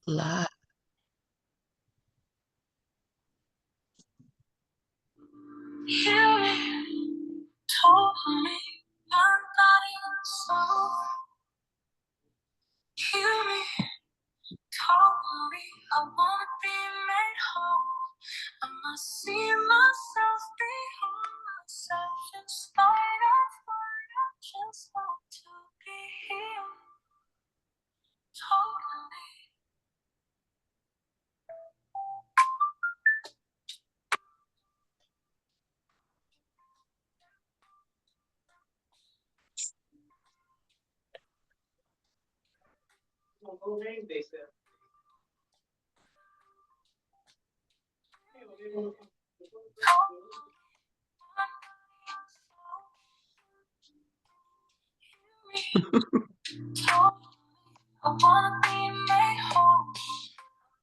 Live. Hear me, told me, your body and soul. Hear me, told me, I wanna be made whole. I must see myself beyond myself in spite of what I just want to be healed. Totally. I wanna be made whole.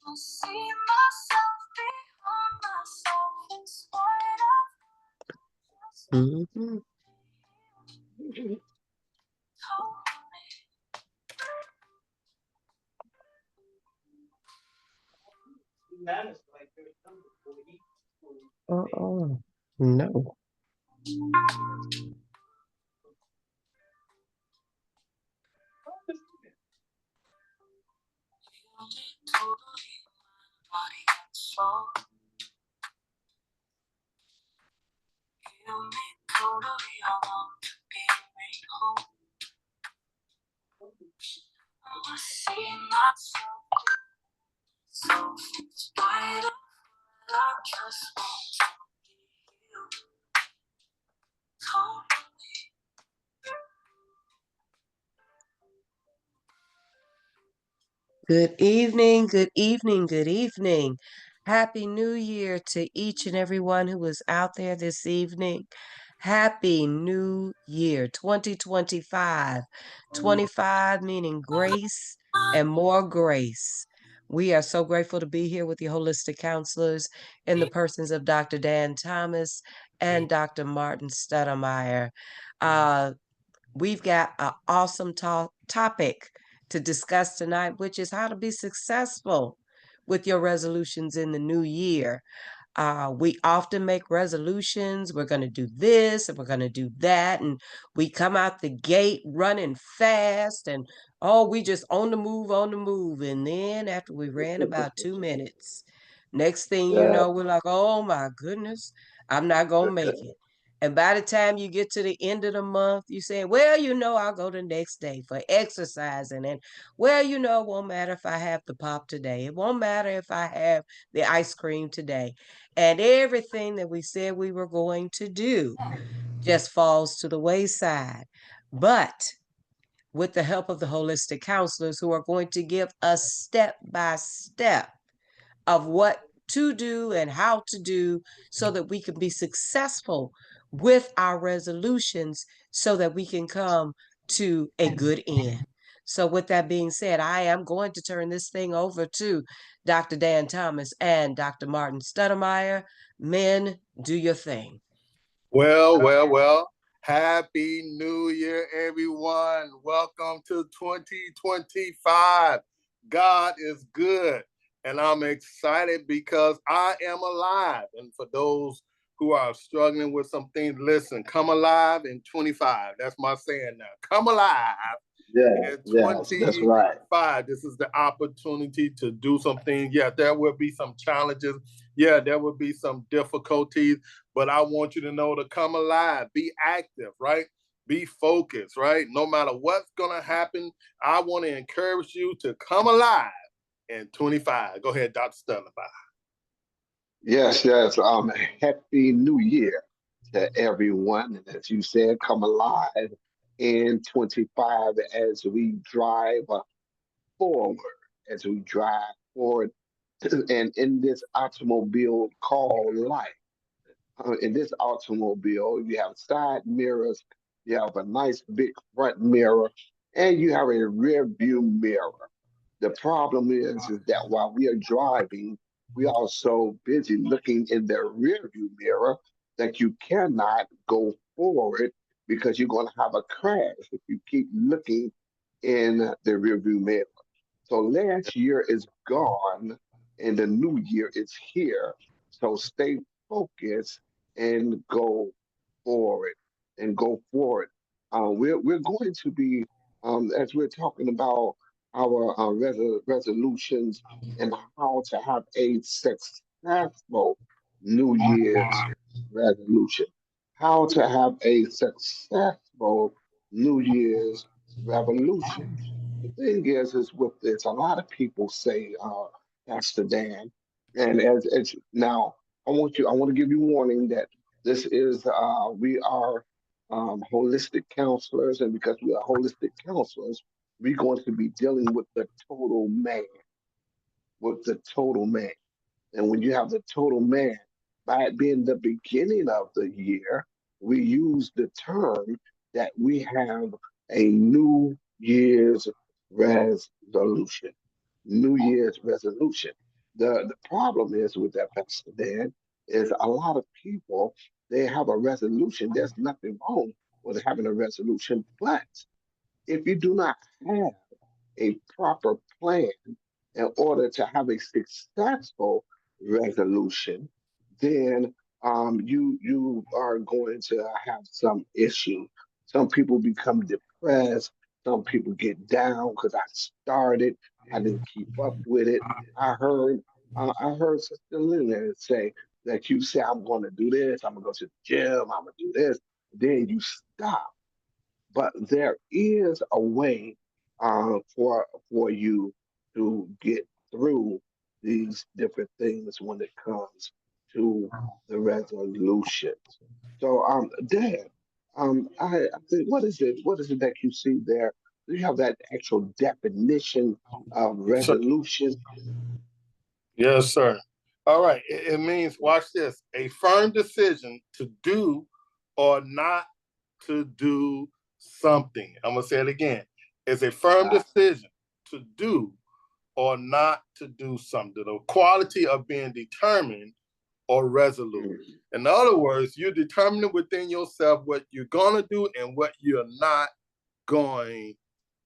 I see myself beyond myself in spite of Mhm. Uh-uh. No. totally body and soul. Heal me totally. I want to be made whole. I wanna see myself so in spite of what I just want to be healed. Totally. Good evening, good evening, good evening. Happy New Year to each and everyone who is out there this evening. Happy New Year 2025. 25 meaning grace and more grace. We are so grateful to be here with the holistic counselors in the persons of Dr. Dan Thomas and Dr. Martin Stuttermeyer. Uh, we've got an awesome topic to discuss tonight, which is how to be successful with your resolutions in the new year. We often make resolutions. We're going to do this and we're going to do that. And we come out the gate running fast and, oh, we just on the move, on the move. And then after we ran about 2 minutes, next thing you Yeah, know, we're like, oh my goodness, I'm not going to make it. And by the time you get to the end of the month, you say, well, I'll go the next day for exercising. And, well, it won't matter if I have the pop today. It won't matter if I have the ice cream today. And everything that we said we were going to do just falls to the wayside. But with the help of the holistic counselors who are going to give us step by step of what to do and how to do so that we can be successful with our resolutions so that we can come to a good end. So, with that being said, I am going to turn this thing over to Dr. Dan Thomas and Dr. Martin Stuttermeyer. Men, do your thing. well. Happy New Year, everyone. Welcome to 2025. God is good, and I'm excited because I am alive. And for those who are struggling with some things, listen, come alive in 25. That's my saying now. Come alive Yeah, in yes, that's right. 25. This is the opportunity to do something. Yeah, there will be some challenges. Yeah, there will be some difficulties, but I want you to know to come alive, be active, right? Be focused, right? No matter what's going to happen, I want to encourage you to come alive in 25. Go ahead, Dr. Stellify. Yes. Happy New Year to everyone. And as you said, come alive in 25 as we drive forward, as we drive forward. And in this automobile called life, in this automobile, you have side mirrors, you have a nice big front mirror, and you have a rear view mirror. The problem is that while we are driving, we are so busy looking in the rear view mirror that you cannot go forward because you're going to have a crash if you keep looking in the rear view mirror. So last year is gone and the new year is here. So stay focused and go forward and go forward. We're going to be, as we're talking about our resolutions and how to have a successful New Year's resolution. How to have a successful New Year's revolution. The thing is with this, a lot of people say, Pastor Dan, and as now, I want to give you warning that this is, we are holistic counselors, and because we are holistic counselors, we're going to be dealing with the total man. And when you have the total man, by it being the beginning of the year, we use the term that we have a New Year's resolution. New Year's resolution. The problem is with that, Pastor Dan, is a lot of people, they have a resolution. There's nothing wrong with having a resolution, but if you do not have a proper plan in order to have a successful resolution, then you are going to have some issue. Some people become depressed. Some people get down because I didn't keep up with it. I heard I heard Sister Lillian say that you say I'm going to do this, I'm going to go to the gym, I'm going to do this, then you stop, but there is a way for you to get through these different things when it comes to the resolutions. So, Dan, I think what is it that you see there? Do you have that actual definition of So, resolution? yes, sir. All right. It means, watch this, a firm decision to do or not to do something. I'm going to say it again. It's a firm Uh, decision to do or not to do something. The quality of being determined or resolute. mm, In other words, you're determining within yourself what you're going to do and what you're not going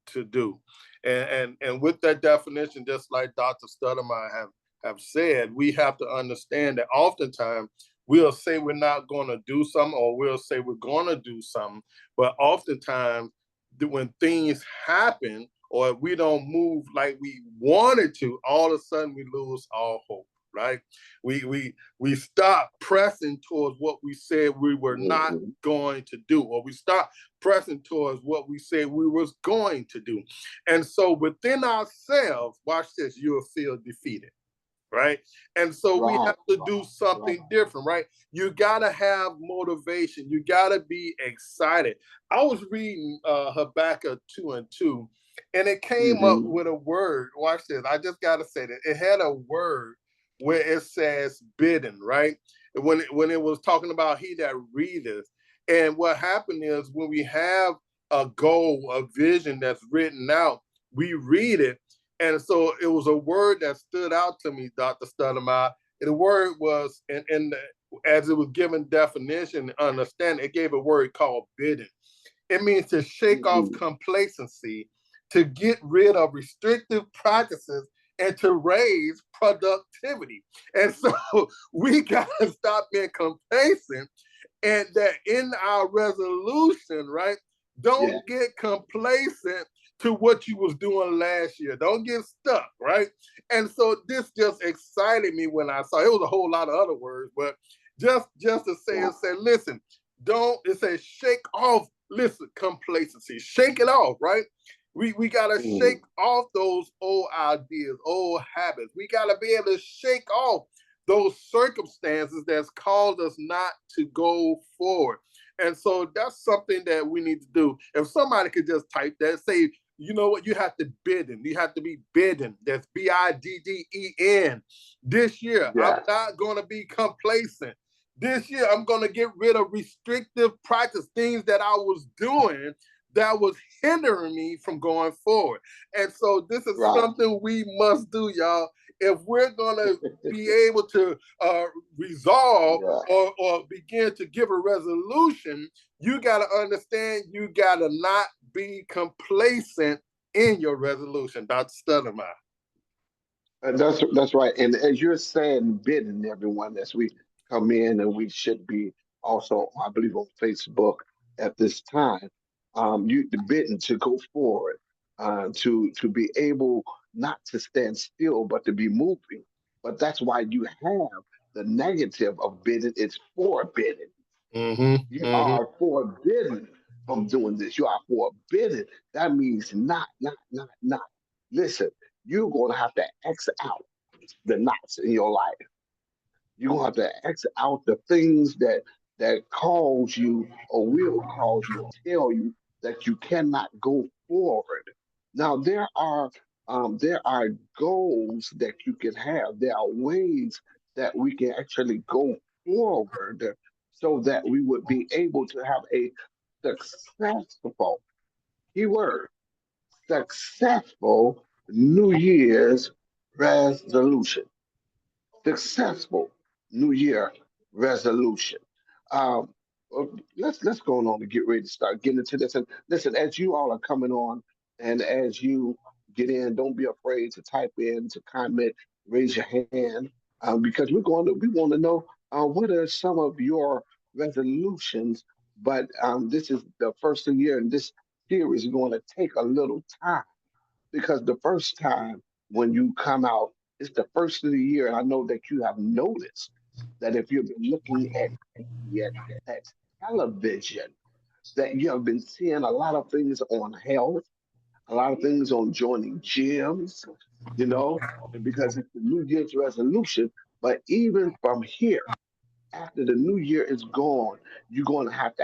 to do. And with that definition, just like Dr. Studdemeyer have said, we have to understand that oftentimes we'll say we're not going to do something or we'll say we're going to do something, but oftentimes when things happen or we don't move like we wanted to, all of a sudden we lose all hope. Right, we stop pressing towards what we said we were not mm, going to do, or we stop pressing towards what we said we was going to do. And so within ourselves, watch this, you'll feel defeated, right? And so we right, have to do right. something different, right? You gotta have motivation. You gotta be excited. I was reading Habakkuk 2:2, and it came up Mm-hmm, with a word. Watch this. I just gotta say that it had a word where it says bidden, right? When it was talking about he that readeth. And what happened is when we have a goal, a vision that's written out, we read it. And so it was a word that stood out to me, Dr. Studdemeyer. The word was, as it was given definition and understanding, it gave a word called bidden. It means to shake off mm-hmm. complacency, to get rid of restrictive practices, and to raise productivity. And so we got to stop being complacent, and that in our resolution, right? Yeah, Don't get complacent to what you was doing last year. Don't get stuck, right? And so this just excited me when I saw it. It was a whole lot of other words, but just to say yeah. it said, listen, don't it says shake off, listen, complacency. Shake it off, right? We gotta Mm, shake off those old ideas, old habits. We gotta be able to shake off those circumstances that's caused us not to go forward. And so that's something that we need to do. If somebody could just type that, say, you know what, you have to bidden. You have to be bidden. That's BIDDEN. This year, I'm yeah, not going to be complacent. This year, I'm going to get rid of restrictive practice, things that I was doing that was hindering me from going forward. And so this is right. something we must do, y'all. If we're going to be able to resolve Yeah. or begin to give a resolution, you got to understand you got to not be complacent in your resolution, Dr. Studdemeyer. That's right. And as you're saying, bidding everyone as we come in, and we should be also, I believe, on Facebook at this time. You the bidding to go forward, to be able not to stand still, but to be moving. But that's why you have the negative of bidding. It's forbidden. Mm-hmm. You Mm-hmm. are forbidden from doing this. You are forbidden. That means not, not, not, not. Listen, you're going to have to X out the knots in your life. You're going to have to X out the things that cause you or will cause you or tell you that you cannot go forward. Now there are goals that you can have. There are ways that we can actually go forward so that we would be able to have a successful, keyword, successful New Year's resolution. Successful New Year resolution. Um, let's go on to get ready to start getting into this. And listen, as you all are coming on, and as you get in, don't be afraid to type in, to comment, raise your hand, because we want to know what are some of your resolutions. But this is the first of the year, and this series is going to take a little time because the first time when you come out, it's the first of the year, and I know that you have noticed that if you've been looking at television, that you have been seeing a lot of things on health, a lot of things on joining gyms, and because it's the New Year's resolution. But even from here, after the new year is gone, you're going to have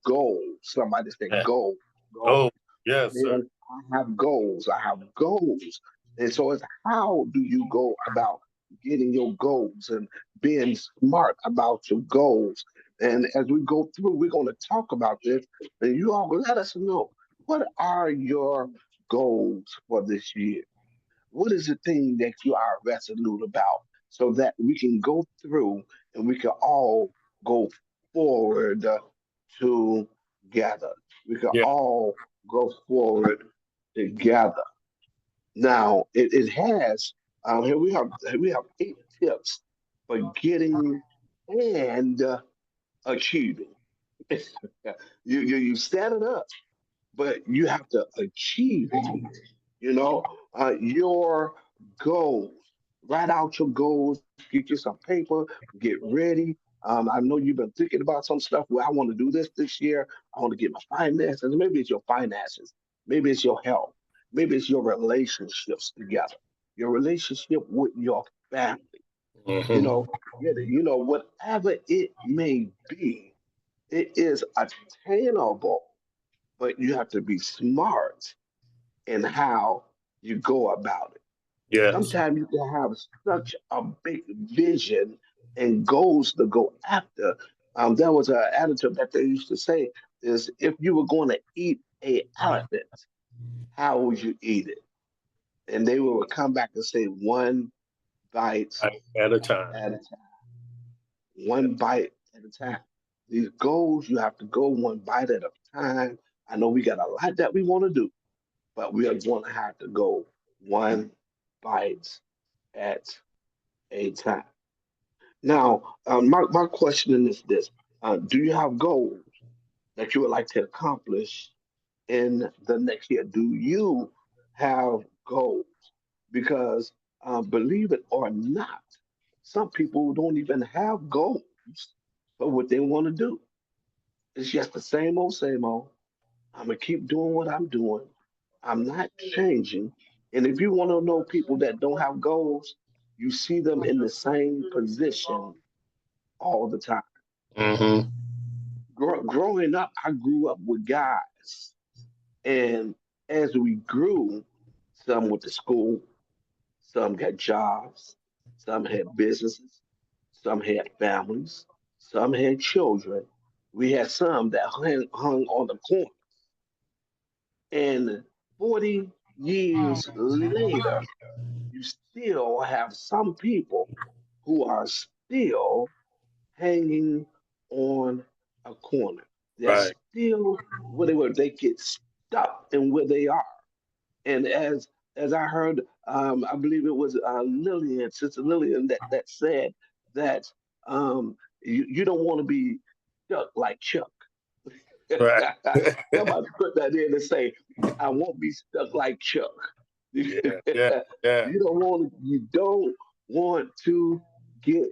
goals. Somebody said Yeah. goals, goals. Oh, yes, sir. Man, I have goals. I have goals. And so it's how do you go about getting your goals and being smart about your goals? And as we go through, we're going to talk about this, and you all let us know, what are your goals for this year? What is the thing that you are resolute about, so that we can go through and we can all go forward together? We can Yeah. all go forward together. Now, it has, here we have 8 tips for getting and achieving. You set it up, but you have to achieve it. Your goals. Write out your goals. Get you some paper. Get ready. I know you've been thinking about some stuff. Well, I want to do this year. I want to get my finances. Maybe it's your finances. Maybe it's your health. Maybe it's your relationships together. Your relationship with your family. You Mm-hmm. know, whatever it may be, it is attainable, but you have to be smart in how you go about it. Yes. Sometimes you can have such a big vision and goals to go after. There was an attitude that they used to say is, if you were going to eat a elephant, how would you eat it? And they would come back and say, one bite At a time. at a time, one bite at a time. These goals, you have to go one bite at a time. I know we got a lot that we want to do, but we are going to have to go one bite at a time. Now, my question is this: do you have goals that you would like to accomplish in the next year? Do you have goals? Because believe it or not, some people don't even have goals for what they want to do. It's just the same old, same old. I'm gonna keep doing what I'm doing. I'm not changing. And if you want to know people that don't have goals, you see them in the same position all the time. Mm-hmm. Growing up, I grew up with guys, and as we grew, some went to school, some got jobs, some had businesses, some had families, some had children. We had some that hung on the corner. And 40 years later, you still have some people who are still hanging on a corner. They're Right. still where they were. They get stuck in where they are. And as as I heard, I believe it was Lillian, Sister Lillian, that said that you don't want to be stuck like Chuck. Right. Somebody put that in and say, I won't be stuck like Chuck. you Yeah, yeah, yeah. don't want to get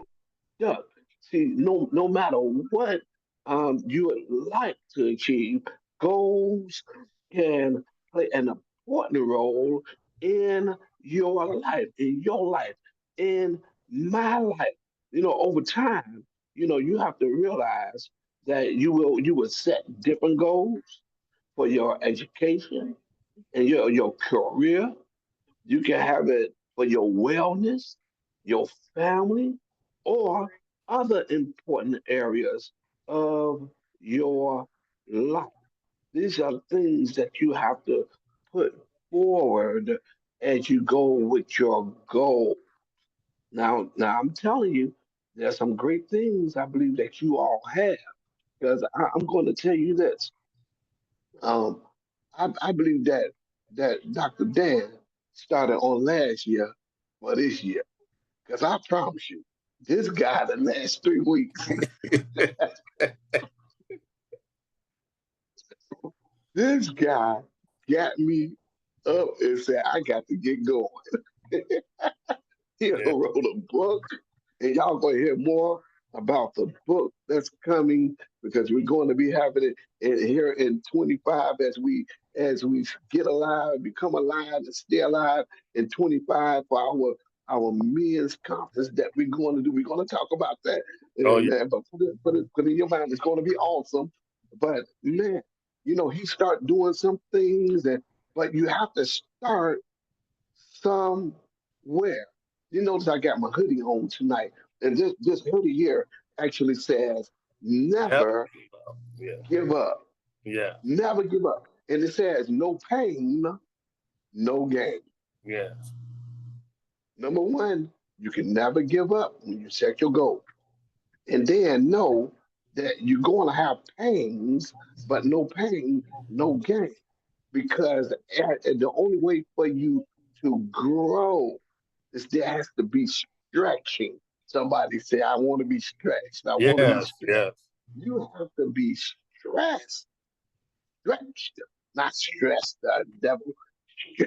stuck. See, no matter what you would like to achieve, goals can play an important role in your life, in my life. Over time, you have to realize that you will set different goals for your education and your career. You can have it for your wellness, your family, or other important areas of your life. These are things that you have to put forward as you go with your goal. Now I'm telling you, there's some great things I believe that you all have. Because I'm going to tell you this. Um, I believe that Dr. Dan started on last year for this year. Because I promise you, this guy the last 3 weeks, this guy got me up and said, I got to get going. He Yeah. wrote a book, and y'all gonna hear more about the book that's coming because we're going to be having it here in 25 as we get alive, become alive, and stay alive in 25 for our men's conference that we're going to do. We're going to talk about that, Oh yeah. man. But put it in your mind, it's going to be awesome. But man, he start doing some things, but you have to start somewhere. You notice I got my hoodie on tonight, and this hoodie here actually says Yep. "Never Yeah. give up, Yeah. never give up," and it says "No pain, no gain." Yeah. Number one, you can never give up when you set your goal, and then know that you're going to have pains, but no pain, no gain, because the only way for you to grow is there has to be stretching. Somebody say, I want to be stretched. I want to be Yes. stretched. Yes. You have to be stretched, not stressed, devil. You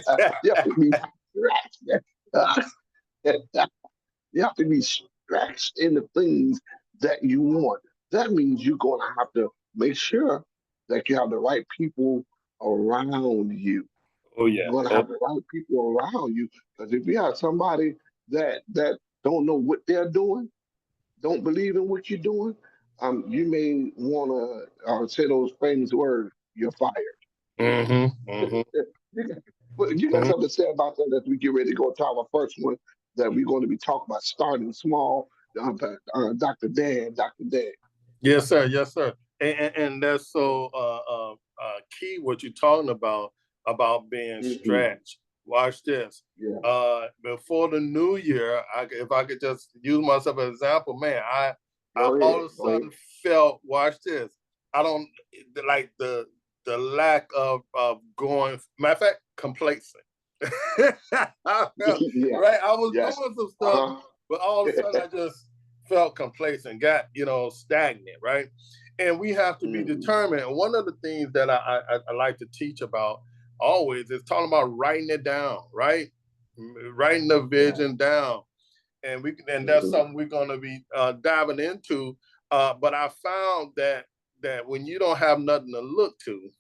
have to be stretched. Uh, you have to be stretched in the things that you want. That means you're going to have to make sure that you have the right people around you. Oh You're yeah. going to Oh have the right people around you. Because if you have somebody that don't know what they're doing, don't believe in what you're doing, you may want to say those famous words. You're fired. mm-hmm. Mm-hmm. You got, you got Mm-hmm. something to say about that as we get ready to go to our first one that we're going to be talking about starting small. Dr. Dan, Dr. Dan. Yes, sir. Yes, sir. And that's so key what you're talking about being Hmm. stretched. Watch this. Yeah. Before the new year, if I could just use myself as an example, man, I Go all ahead. of a Go ahead. sudden felt, watch this. I don't like the lack of going. Matter of fact, complacent. I felt, Yeah. right. I was Yes. doing some stuff, Uh-huh. but all of a sudden I just felt complacent, got stagnant, right? And we have to be Hmm. determined. And one of the things that I like to teach about always is talking about writing it down, right? Writing the Yeah. vision down, and that's Hmm. something we're going to be diving into. But I found that when you don't have nothing to look to,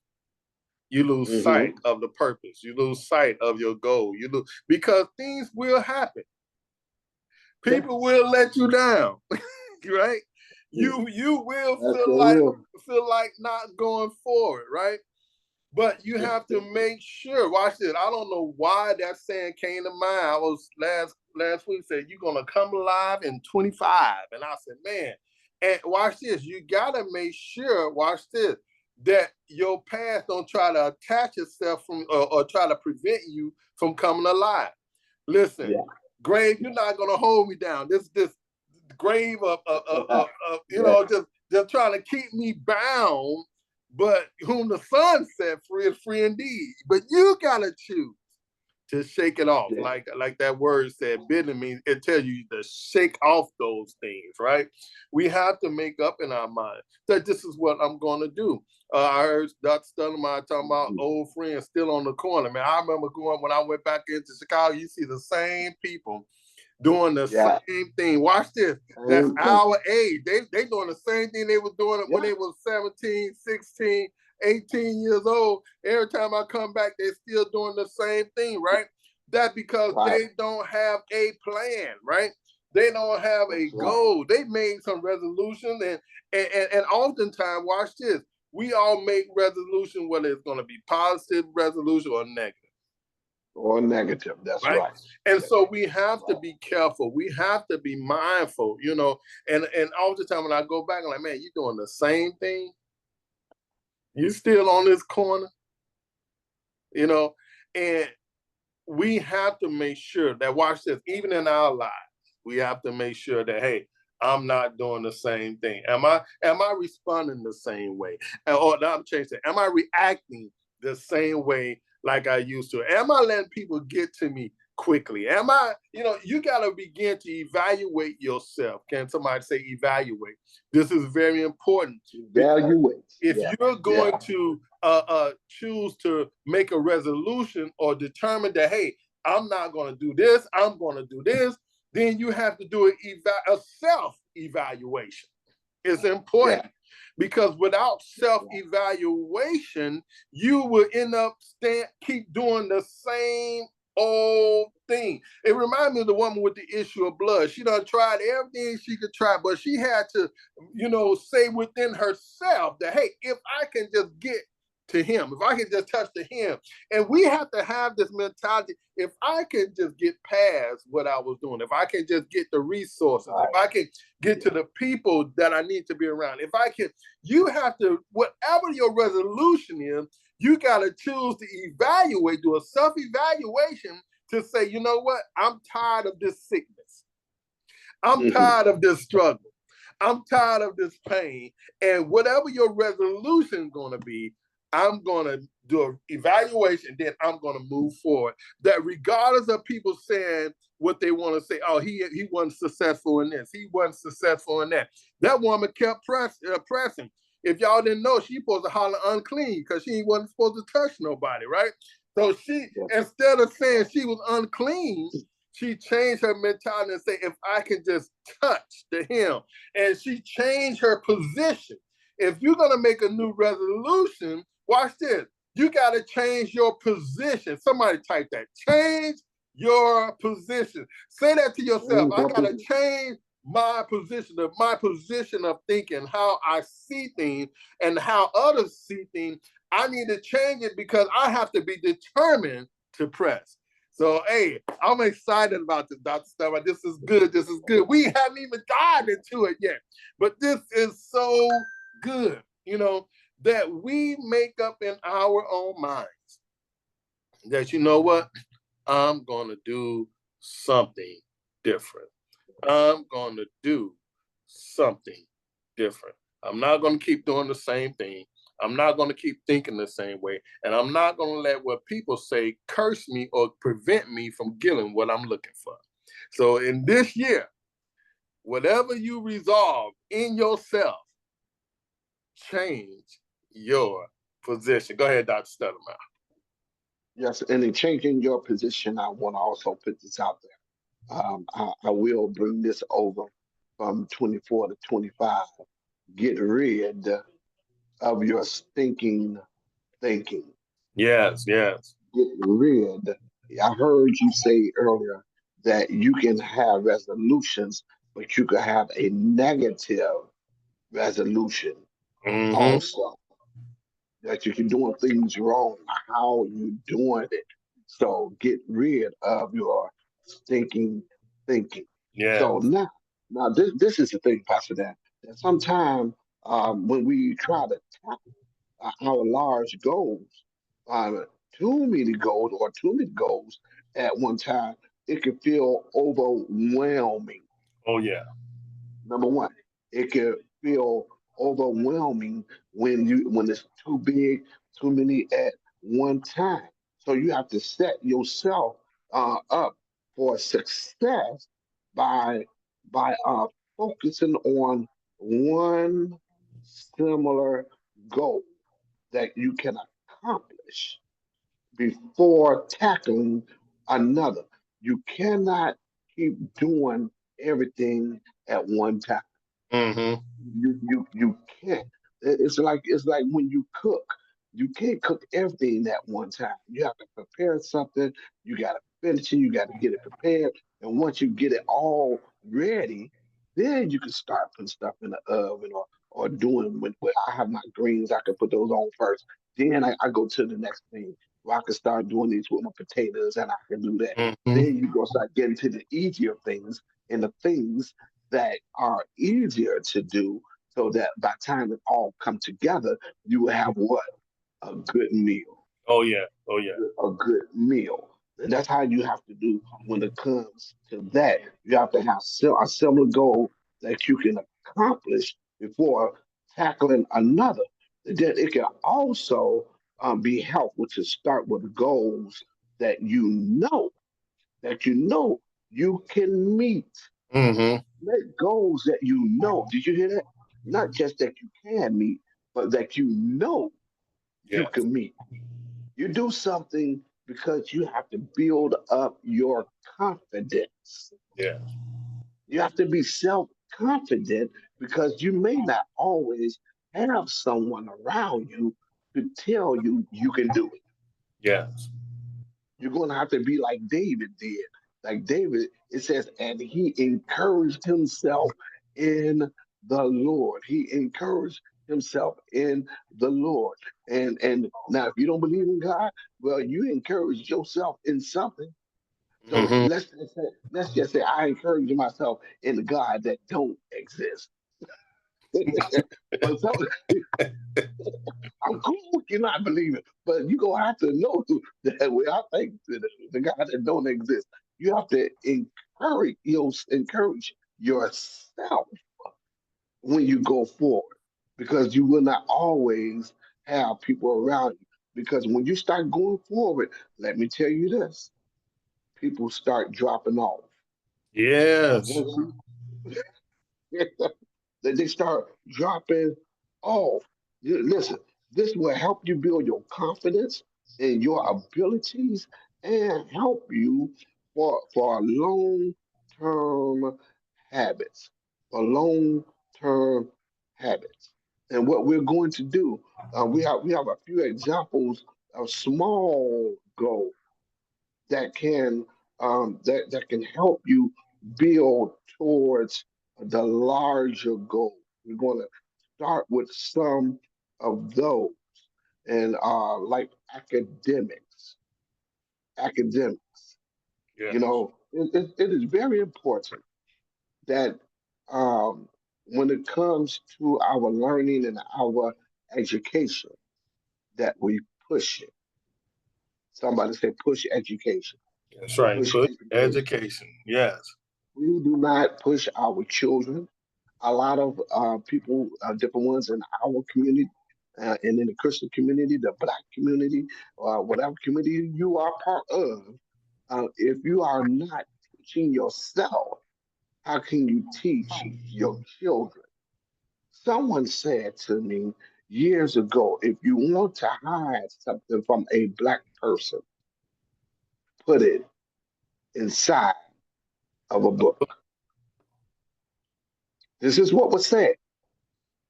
you lose sight Hmm. of the purpose. You lose sight of your goal. You lose because things will happen. People Yes. will let you down, right? Mm. You will That's feel their like will. not going forward, right? But you have to make sure. Watch this. I don't know why that saying came to mind. I was last week said you're gonna come alive in 25, and I said, man. And watch this. You gotta make sure. Watch this. That your past don't try to attach itself from or try to prevent you from coming alive. Listen, Yeah. grave, you're not gonna hold me down. This grave of Yeah. just trying to keep me bound. But whom the Son set free is free indeed. But you gotta choose. to shake it off. Yeah. Like that word said, bitter means it tells you to shake off those things, right? We have to make up in our mind that this is what I'm going to do. I heard Dr. Stoudemire talking about old friends still on the corner. Man, I remember going when I went back into Chicago, you see the same people doing the same thing. Watch this. That's our age. They doing the same thing they were doing when they was 17, 16, 18 years old. Every time I come back, they're still doing the same thing, right? That's because they don't have a plan, right? They don't have a goal. They made some resolutions and oftentimes, watch this, we all make resolutions, whether it's going to be positive resolution or negative. Or negative, that's right. And so we have to be careful. We have to be mindful, you know, and all the time when I go back, I'm like, man, you're doing the same thing. You still on this corner, you know, and we have to make sure that, watch this, even in our lives, we have to make sure that, hey, I'm not doing the same thing. Am I responding the same way? Or I'm changing. Am I reacting the same way like I used to? Am I letting people get to me quickly? Am I, you know, you got to begin to evaluate yourself. Can somebody say evaluate? This is very important. Evaluate. If you're going to choose to make a resolution or determine that, hey, I'm not going to do this, I'm going to do this, then you have to do a self-evaluation. It's important because without self-evaluation, you will end up keep doing the same old thing. It reminds me of the woman with the issue of blood. She done tried everything she could try, but she had to, you know, say within herself that, hey, if I can just get to him, if I can just touch the hem. And we have to have this mentality, if I can just get past what I was doing, if I can just get the resources, if I can get to the people that I need to be around, if I can, you have to, whatever your resolution is, you got to choose to evaluate, do a self-evaluation to say, you know what, I'm tired of this sickness. I'm tired of this struggle. I'm tired of this pain. And whatever your resolution is going to be, I'm going to do an evaluation, then I'm going to move forward. That regardless of people saying what they want to say, oh, he wasn't successful in this, he wasn't successful in that. That woman kept pressing. If y'all didn't know, she supposed to holler unclean because she wasn't supposed to touch nobody, right? So she, instead of saying she was unclean, she changed her mentality and say, if I can just touch the hem. And she changed her position. If you're going to make a new resolution, watch this. You got to change your position. Somebody type that. Change your position. Say that to yourself. I got to change my position of thinking, how I see things and how others see things. I need to change it because I have to be determined to press. So, hey, I'm excited about this, Dr. Stoudemire. This is good. This is good. We haven't even dived into it yet, but this is so good, you know, that we make up in our own minds that, you know what, I'm going to do something different. I'm going to do something different. I'm not going to keep doing the same thing. I'm not going to keep thinking the same way. And I'm not going to let what people say curse me or prevent me from getting what I'm looking for. So in this year, whatever you resolve in yourself, change your position. Go ahead, Dr. Stoudemire. Yes, and in changing your position, I want to also put this out there. I will bring this over from 24 to 25. Get rid of your stinking thinking. Yes, yes. Get rid. I heard you say earlier that you can have resolutions, but you can have a negative resolution also. That you're doing things wrong. How you doing it? So get rid of your stinking thinking. Yeah. So now this is the thing, Pastor Dan, that sometimes when we try to tackle our large goals, too many goals or too many goals at one time, it can feel overwhelming. Oh, yeah. Number one, it can feel overwhelming when it's too big, too many at one time. So you have to set yourself up for success by focusing on one similar goal that you can accomplish before tackling another. You cannot keep doing everything at one time. Mm-hmm. You can't. It's like when you cook. You can't cook everything at one time. You have to prepare something. You got to finish it. You got to get it prepared. And once you get it all ready, then you can start putting stuff in the oven or doing when I have my greens, I can put those on first. Then I go to the next thing where I can start doing these with my potatoes and I can do that. Mm-hmm. Then you go start getting to the easier things and the things that are easier to do so that by the time it all come together, you will have what? A good meal. Oh yeah. Oh yeah. A good meal. And that's how you have to do when it comes to that. You have to have a similar goal that you can accomplish before tackling another. Then it can also be helpful to start with goals that that you know you can meet. Mm-hmm. Make goals that you know. Did you hear that? Not just that you can meet, but that you know you Yes. can meet. You do something because you have to build up your confidence. Yeah. You have to be self confident because you may not always have someone around you to tell you you can do it. Yes. You're going to have to be like David did. Like David, it says, and he encouraged himself in the Lord. He encouraged himself in the Lord. And now, if you don't believe in God, well, you encourage yourself in something. So Mm-hmm. let's just say I encourage myself in the God that don't exist. But some, I'm cool with you not believing, but you gonna have to know that way I think the God that don't exist. You have to encourage yourself when you go forward, because you will not always have people around you. Because when you start going forward, let me tell you this: people start dropping off. Yes. Once they start dropping off. Listen, this will help you build your confidence in your abilities and help you for long term habits. For long term habits. And what we're going to do, we have a few examples of small goals that can help you build towards the larger goal. We're going to start with some of those, and like academics. You Yes. know, it is very important that when it comes to our learning and our education, that we push it. Somebody say push education. That's right. Push Push education. education. Yes. We do not push our children. A lot of people, different ones in our community and in the Christian community, the Black community, or whatever community you are part of, if you are not teaching yourself, how can you teach your children? Someone said to me years ago, if you want to hide something from a Black person, put it inside of a book. This is what was said.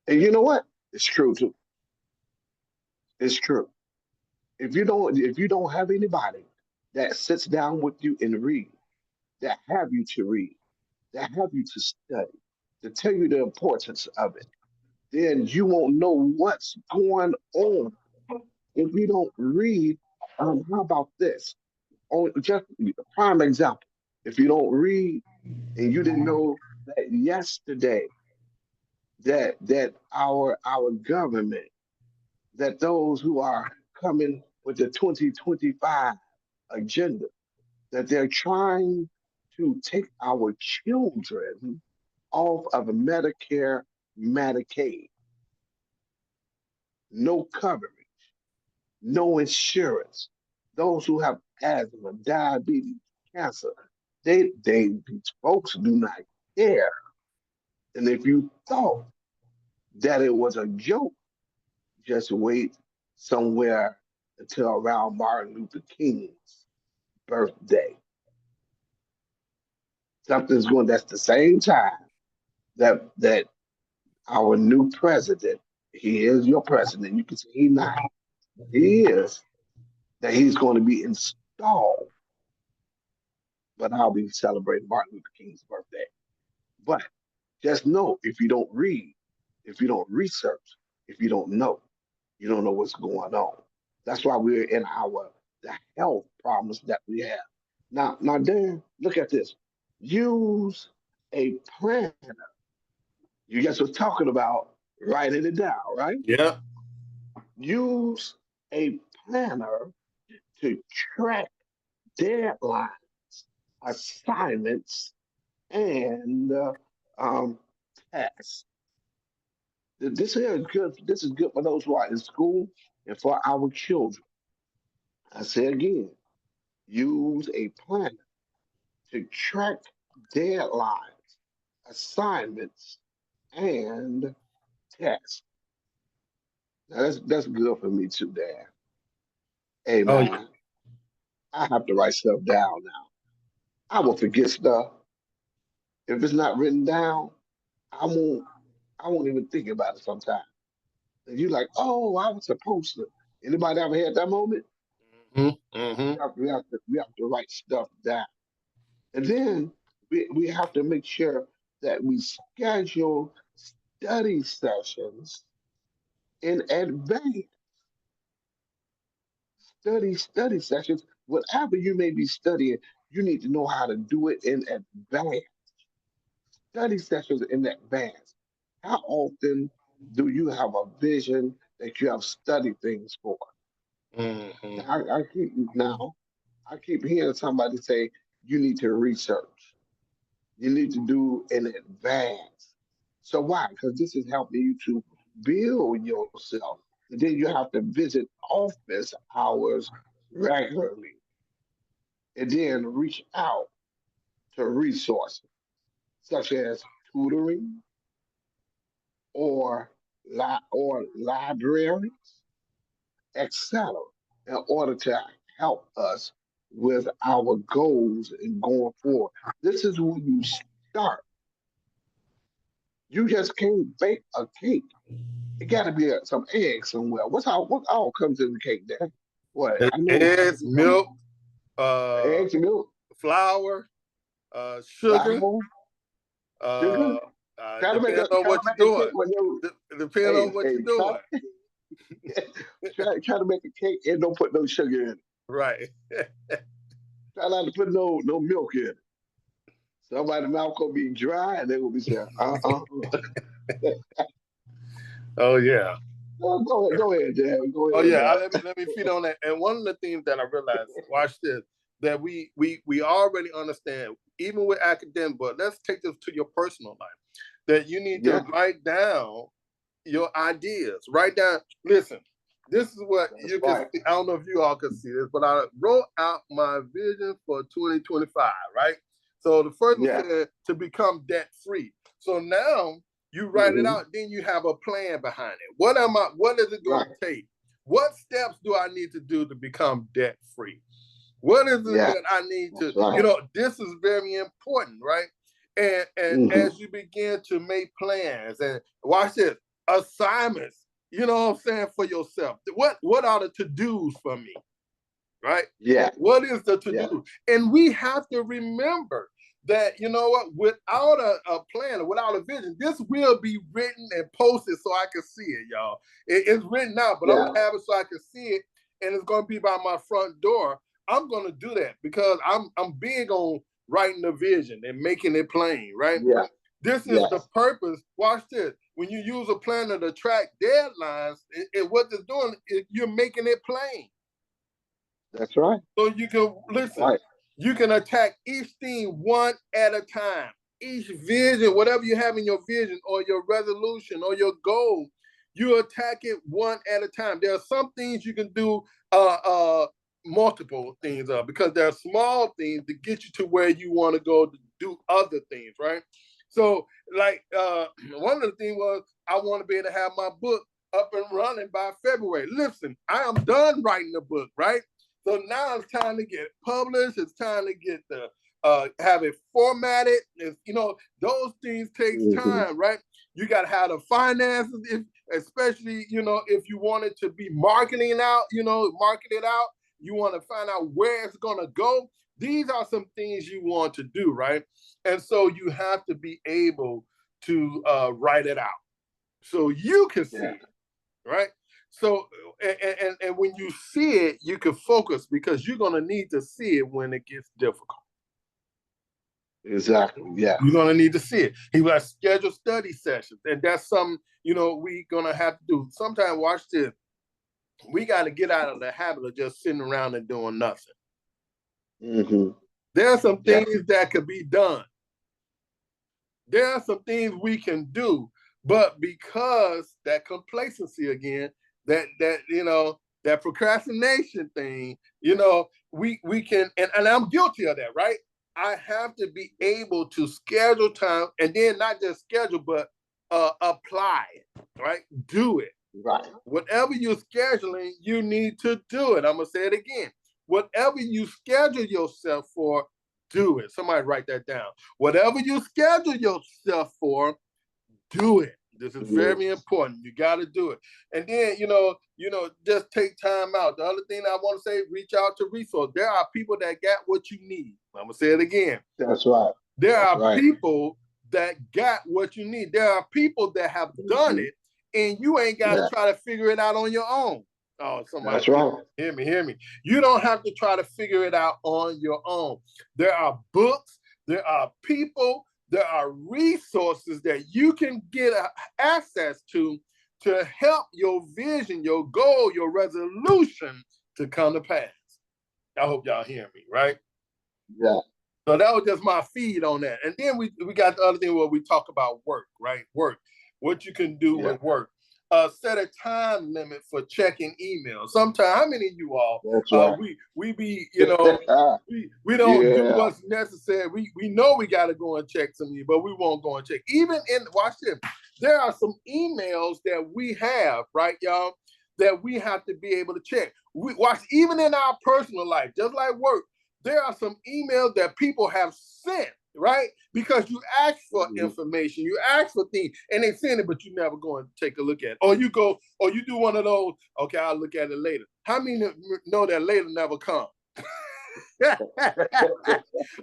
And you know what? It's true too. It's true. If you don't have anybody that sits down with you and read, that have you to read, that have you to study, to tell you the importance of it, then you won't know what's going on. If you don't read, how about this? Just a prime example. If you don't read and you didn't know that yesterday that our government, that those who are coming with the 2025 agenda, that they're trying to take our children off of Medicare, Medicaid, no coverage, no insurance. those who have asthma, diabetes, cancer. These folks do not care. And if you thought that it was a joke, just wait somewhere until around Martin Luther King's birthday. Something's going. That's the same time that our new president. He is your president. You can see he not. He is that he's going to be installed. But I'll be celebrating Martin Luther King's birthday. But just know if you don't read, if you don't research, if you don't know what's going on. That's why we're in the health problems that we have. Now, Dan, look at this. Use a planner. You guys were talking about writing it down, right? Yeah. Use a planner to track deadlines, assignments, and tasks. This here is good. This is good for those who are in school and for our children. I say again, use a planner to track deadlines, assignments, and tests. Now that's good for me too, Dan. Hey Oh, yeah. man, I have to write stuff down now. I will forget stuff. If it's not written down, I won't I won't even think about it sometimes. And you like, oh, I was supposed to. Anybody ever had that moment? Mm-hmm. We have to write stuff down. And then we have to make sure that we schedule study sessions in advance. Study sessions. Whatever you may be studying, you need to know how to do it in advance. Study sessions in advance. How often do you have a vision that you have studied things for? Mm-hmm. Now I keep hearing somebody say you need to research. You need to do in advance. So why? Because this is helping you to build yourself. And then you have to visit office hours regularly and then reach out to resources such as tutoring or libraries, etc., in order to help us with our goals and going forward. This is when you start. You just can't bake a cake. It got to be some eggs somewhere. What all comes in the cake, Dad? What I know, Eggs, milk, uh, eggs, milk, flour, sugar. flour, sugar. Depending on Try to what you're make a cake doing. when you Depending on what you're try, doing. try to make a cake and don't put no sugar in it. Right. Try not to put no milk in it. Somebody's mouth gonna be dry and they will be saying, Oh yeah. Go ahead, Dad. Go Oh ahead, yeah. man. Let me feed on that. And one of the things that I realized, watch this, that we already understand, even with academic, but let's take this to your personal life. That you need to Yeah, write down your ideas. Write down, listen, this is what that's you can right. see. I don't know if you all can see this, but I wrote out my vision for 2025, right? So the first one Yeah. said to become debt free. So now you write it Hmm. out, then you have a plan behind it. What is it going Right. to take? What steps do I need to do to become debt free? What is it Yeah. that I need to, That's right. this is very important, right? And Hmm. as you begin to make plans and watch this, assignments, you know what I'm saying, for yourself. What are the to-dos for me? Right? Yeah. What is the Yeah. to-do? And we have to remember that, you know what, without a plan or without a vision, this will be written and posted so I can see it, y'all. It's written out, but I'm Yeah. gonna have it so I can see it, and it's gonna be by my front door. I'm gonna do that because I'm big on writing the vision and making it plain, right? Yeah. This is the Yes. purpose. Watch this. When you use a planner to track deadlines, what it's doing is you're making it plain. That's right. So you can listen, Right. you can attack each thing one at a time. Each vision, whatever you have in your vision or your resolution or your goal, you attack it one at a time. There are some things you can do multiple things up, because there are small things to get you to where you want to go to do other things, right? So, like, one of the things was I want to be able to have my book up and running by February. Listen, I am done writing the book, right? So now it's time to get published. It's time to get the have it formatted. Those things take time, right? You got to have the finances, especially if you want it to be marketing out, market it out. You want to find out where it's going to go. These are some things you want to do, right? And so you have to be able to write it out so you can see it, right? So, and when you see it, you can focus, because you're going to need to see it when it gets difficult. Exactly. Yeah. You're going to need to see it. He will schedule study sessions, and that's something, we're going to have to do. Sometimes, watch this, we got to get out of the habit of just sitting around and doing nothing. Mm-hmm. There are some things that could be done. There are some things we can do, but because that complacency again, that procrastination thing, we can, and I'm guilty of that, right? I have to be able to schedule time, and then not just schedule, but apply it, right? Do it. Right. Whatever you're scheduling, you need to do it. I'm going to say it again. Whatever you schedule yourself for, do it. Somebody write that down. Whatever you schedule yourself for, do it. This is very important. You got to do it. And then, just take time out. The other thing I want to say, reach out to resources. There are people that got what you need. I'm going to say it again. That's right. There are people that got what you need. There are people that have done it, and you ain't got to try to figure it out on your own. Oh, somebody, that's right. Hear me. You don't have to try to figure it out on your own. There are books, there are people, there are resources that you can get access to help your vision, your goal, your resolution to come to pass. I hope y'all hear me, right? Yeah. So that was just my feed on that. And then we got the other thing where we talk about work, right? Work, what you can do with work. Set a time limit for checking emails. Sometimes, how many of you all, we be, we don't do what's necessary. We know we got to go and check some email, but we won't go and check. Even watch this, there are some emails that we have, right, y'all, that we have to be able to check. We watch, even in our personal life, just like work, there are some emails that people have sent, right? Because you ask for information, you ask for things, and they send it, but you never go and take a look at it. Or you go, or you do one of those, okay, I'll look at it later. How many know that later never comes?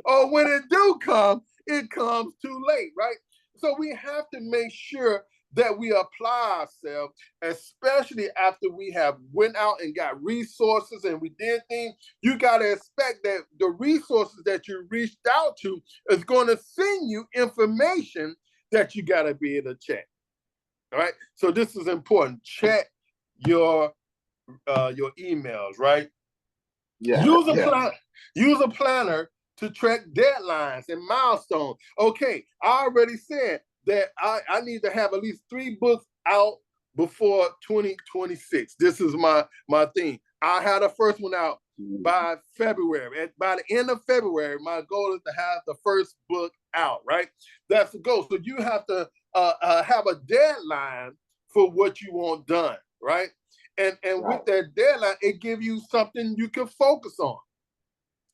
Or when it do come, it comes too late, right? So we have to make sure that we apply ourselves, especially after we have went out and got resources and we did things. You got to expect that the resources that you reached out to is going to send you information that you got to be able to check. All right. So this is important. Check your emails, right? Yeah. Use a planner to track deadlines and milestones. Okay, I already said that I need to have at least 3 books out before 2026. This is my thing. I had the first one out by February. By the end of February, my goal is to have the first book out, right? That's the goal. So you have to have a deadline for what you want done, right? And with that deadline, it gives you something you can focus on.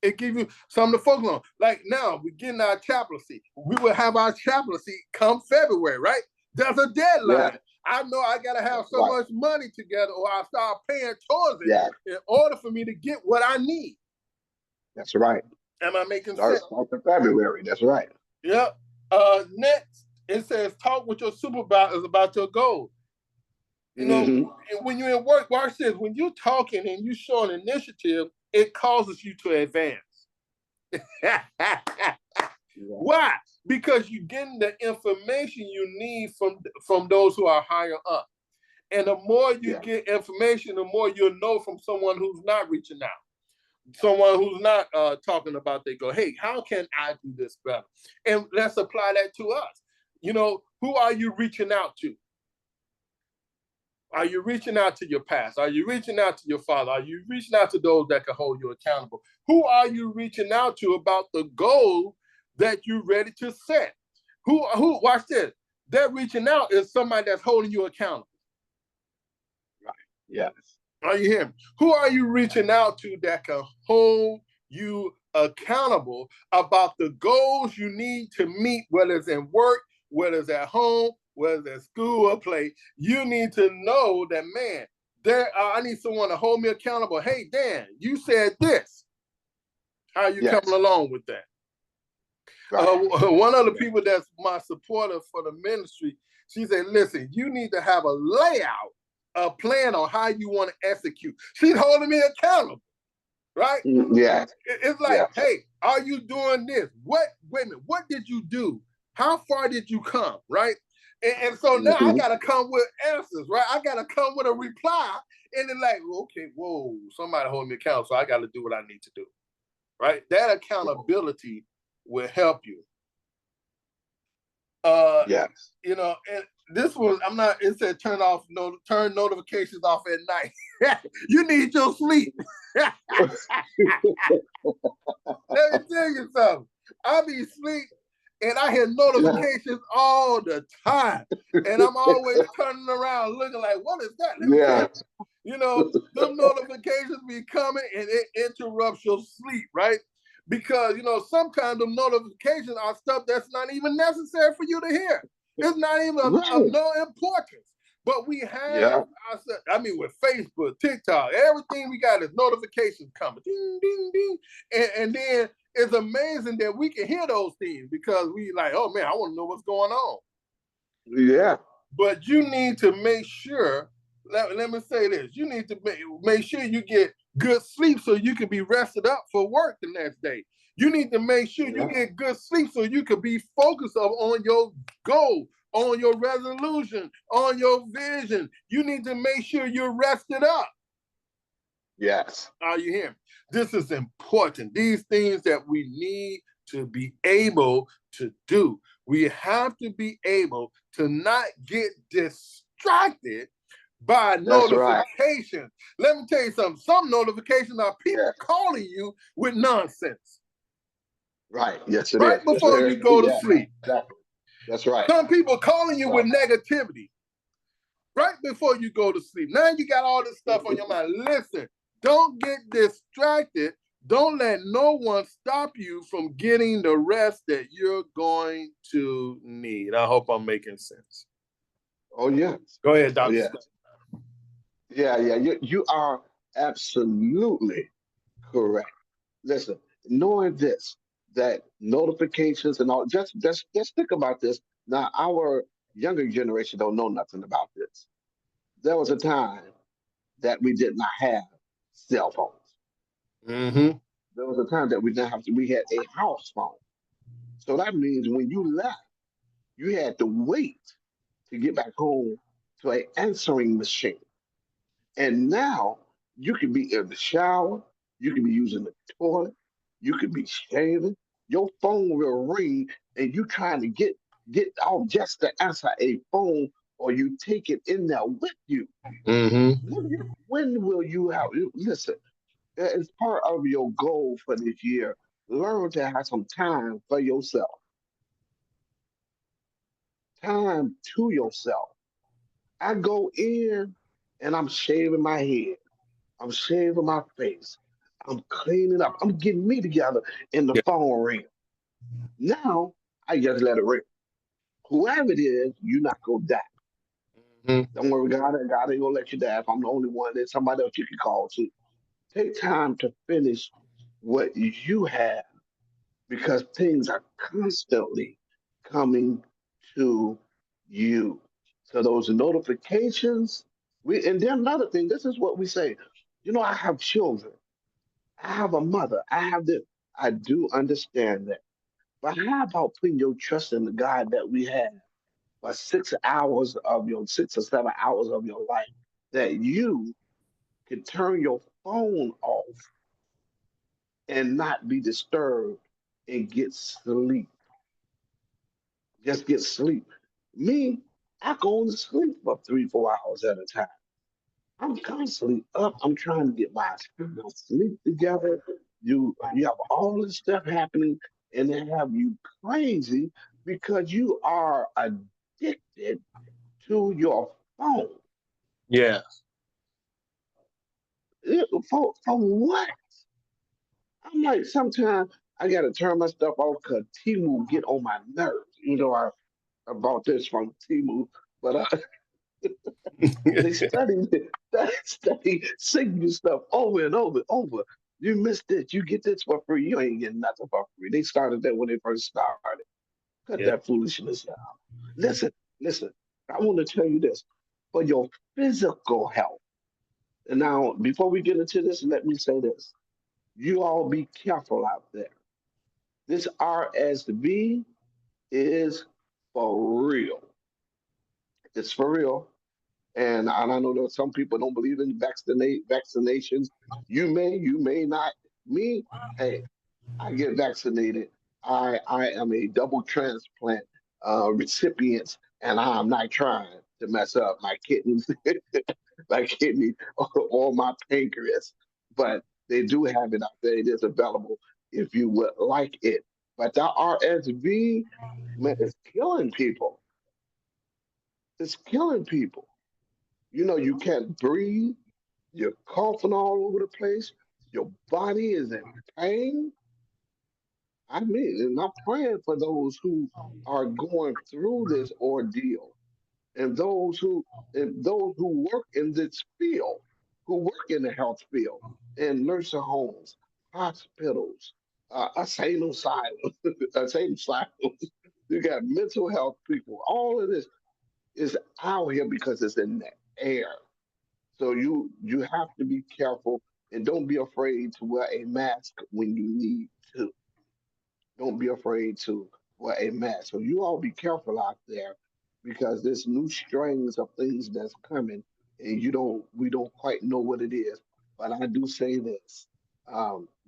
It gives you something to focus on. Like now, we're getting our chaplaincy. We will have our chaplaincy come February, right? There's a deadline. Yeah. I know I got to have so much money together, or I'll start paying towards it in order for me to get what I need. That's right. Am I making sense? Start in February. That's right. Yep. Next, it says talk with your supervisors about your goals. You know, when you're in work, watch this. When you're talking and you're showing initiative, it causes you to advance. Why? Because you're getting the information you need from those who are higher up. And the more you get information, the more you'll know from someone who's not reaching out. Someone who's not talking about, they go, hey, how can I do this better? And let's apply that to us. You know, who are you reaching out to? Are you reaching out to your past? Are you reaching out to your father? Are you reaching out to those that can hold you accountable? Who are you reaching out to about the goal that you're ready to set? Who watch this? That reaching out is somebody that's holding you accountable. Right. Yes. Are you hearing me? Who are you reaching out to that can hold you accountable about the goals you need to meet, whether it's in work, whether it's at home, whether it's at school or play? You need to know that, man, I need someone to hold me accountable. Hey, Dan, you said this. How are you coming along with that? Right. One of the people that's my supporter for the ministry, she said, listen, you need to have a layout, a plan on how you want to execute. She's holding me accountable, right? Yeah. It's like, hey, are you doing this? Wait a minute, what did you do? How far did you come, right? And so now I got to come with answers, right? I got to come with a reply. And then like, okay, whoa, somebody hold me accountable, so I got to do what I need to do, right? That accountability will help you. Yes. You know, and this was, it said turn notifications off at night. You need your sleep. Let me tell you something. I be asleep and I hear notifications all the time. And I'm always turning around looking like, what is that? You know, them notifications be coming and it interrupts your sleep, right? Because, you know, sometimes the notifications are stuff that's not even necessary for you to hear. It's not even of no importance. But we have, with Facebook, TikTok, everything we got is notifications coming. Ding, ding, ding. And then it's amazing that we can hear those things because we like, oh man, I want to know what's going on. Yeah. But you need to make sure, let me say this, you need to make sure you get good sleep so you can be rested up for work the next day. You need to make sure you get good sleep so you can be focused on your goal, on your resolution, on your vision. You need to make sure you're rested up. Yes. Are you hearing? This is important. These things that we need to be able to do. We have to be able to not get distracted by notifications. Right. Let me tell you something. Some notifications are people calling you with nonsense. Right. Yes, it is. Right before you go to sleep. Exactly. That's right. Some people calling you with negativity. Right before you go to sleep. Now you got all this stuff on your mind. Listen, don't get distracted. Don't let no one stop you from getting the rest that you're going to need. I hope I'm making sense. Oh, yes. Go ahead, Dr. Scott. Yeah, you are absolutely correct. Listen, knowing this, that notifications and all, just think about this. Now, our younger generation don't know nothing about this. There was a time that we did not have cell phones. Mm-hmm. There was a time that we had a house phone. So that means when you left, you had to wait to get back home to an answering machine. And now you can be in the shower, you can be using the toilet, you can be shaving, your phone will ring and you trying to get out just to answer a phone, or you take it in there with you. Mm-hmm. When will you have, listen, as part of your goal for this year, learn to have some time for yourself. Time to yourself. I go in and I'm shaving my head. I'm shaving my face. I'm cleaning up. I'm getting me together, and the phone ring. Now I just let it ring. Whoever it is, you're not gonna die. Mm-hmm. Don't worry, God ain't gonna let you die. If I'm the only one, there's somebody else you can call to. Take time to finish what you have, because things are constantly coming to you. So those notifications, and then another thing, this is what we say. You know, I have children. I have a mother. I have this. I do understand that. But how about putting your trust in the God that we have for 6 hours of your 6 or 7 hours of your life, that you can turn your phone off and not be disturbed and get sleep. Just get sleep. Me, I go to sleep for 3, 4 hours at a time. I'm constantly up. I'm trying to get my sleep together. You have all this stuff happening, and they have you crazy because you are addicted to your phone. Yeah. For what? I'm like, sometimes I gotta turn my stuff off because Timu get on my nerves. I bought this from Timu, but they study sing you stuff over and over and over. You missed it. You get this for free. You ain't getting nothing for free. They started that when they first started. Cut Yeah. that foolishness out. Listen, listen. I want to tell you this for your physical health. And now, before we get into this, let me say this. You all be careful out there. This RSV is for real. It's for real. And I know that some people don't believe in vaccinations. You may not. Me, hey, I get vaccinated. I am a double transplant recipient, and I'm not trying to mess up my kidneys, my kidney, or my pancreas. But they do have it out there. It is available if you would like it. But the RSV, man, is killing people. It's killing people. You can't breathe. You're coughing all over the place. Your body is in pain. I mean, and I'm praying for those who are going through this ordeal, and those who work in this field, who work in the health field, in nursing homes, hospitals, asylums, asylums. You got mental health people. All of this is out here because it's in the air. So you have to be careful and don't be afraid to wear a mask when you need to. Don't be afraid to wear a mask. So you all be careful out there because there's new strains of things that's coming and we don't quite know what it is. But I do say this.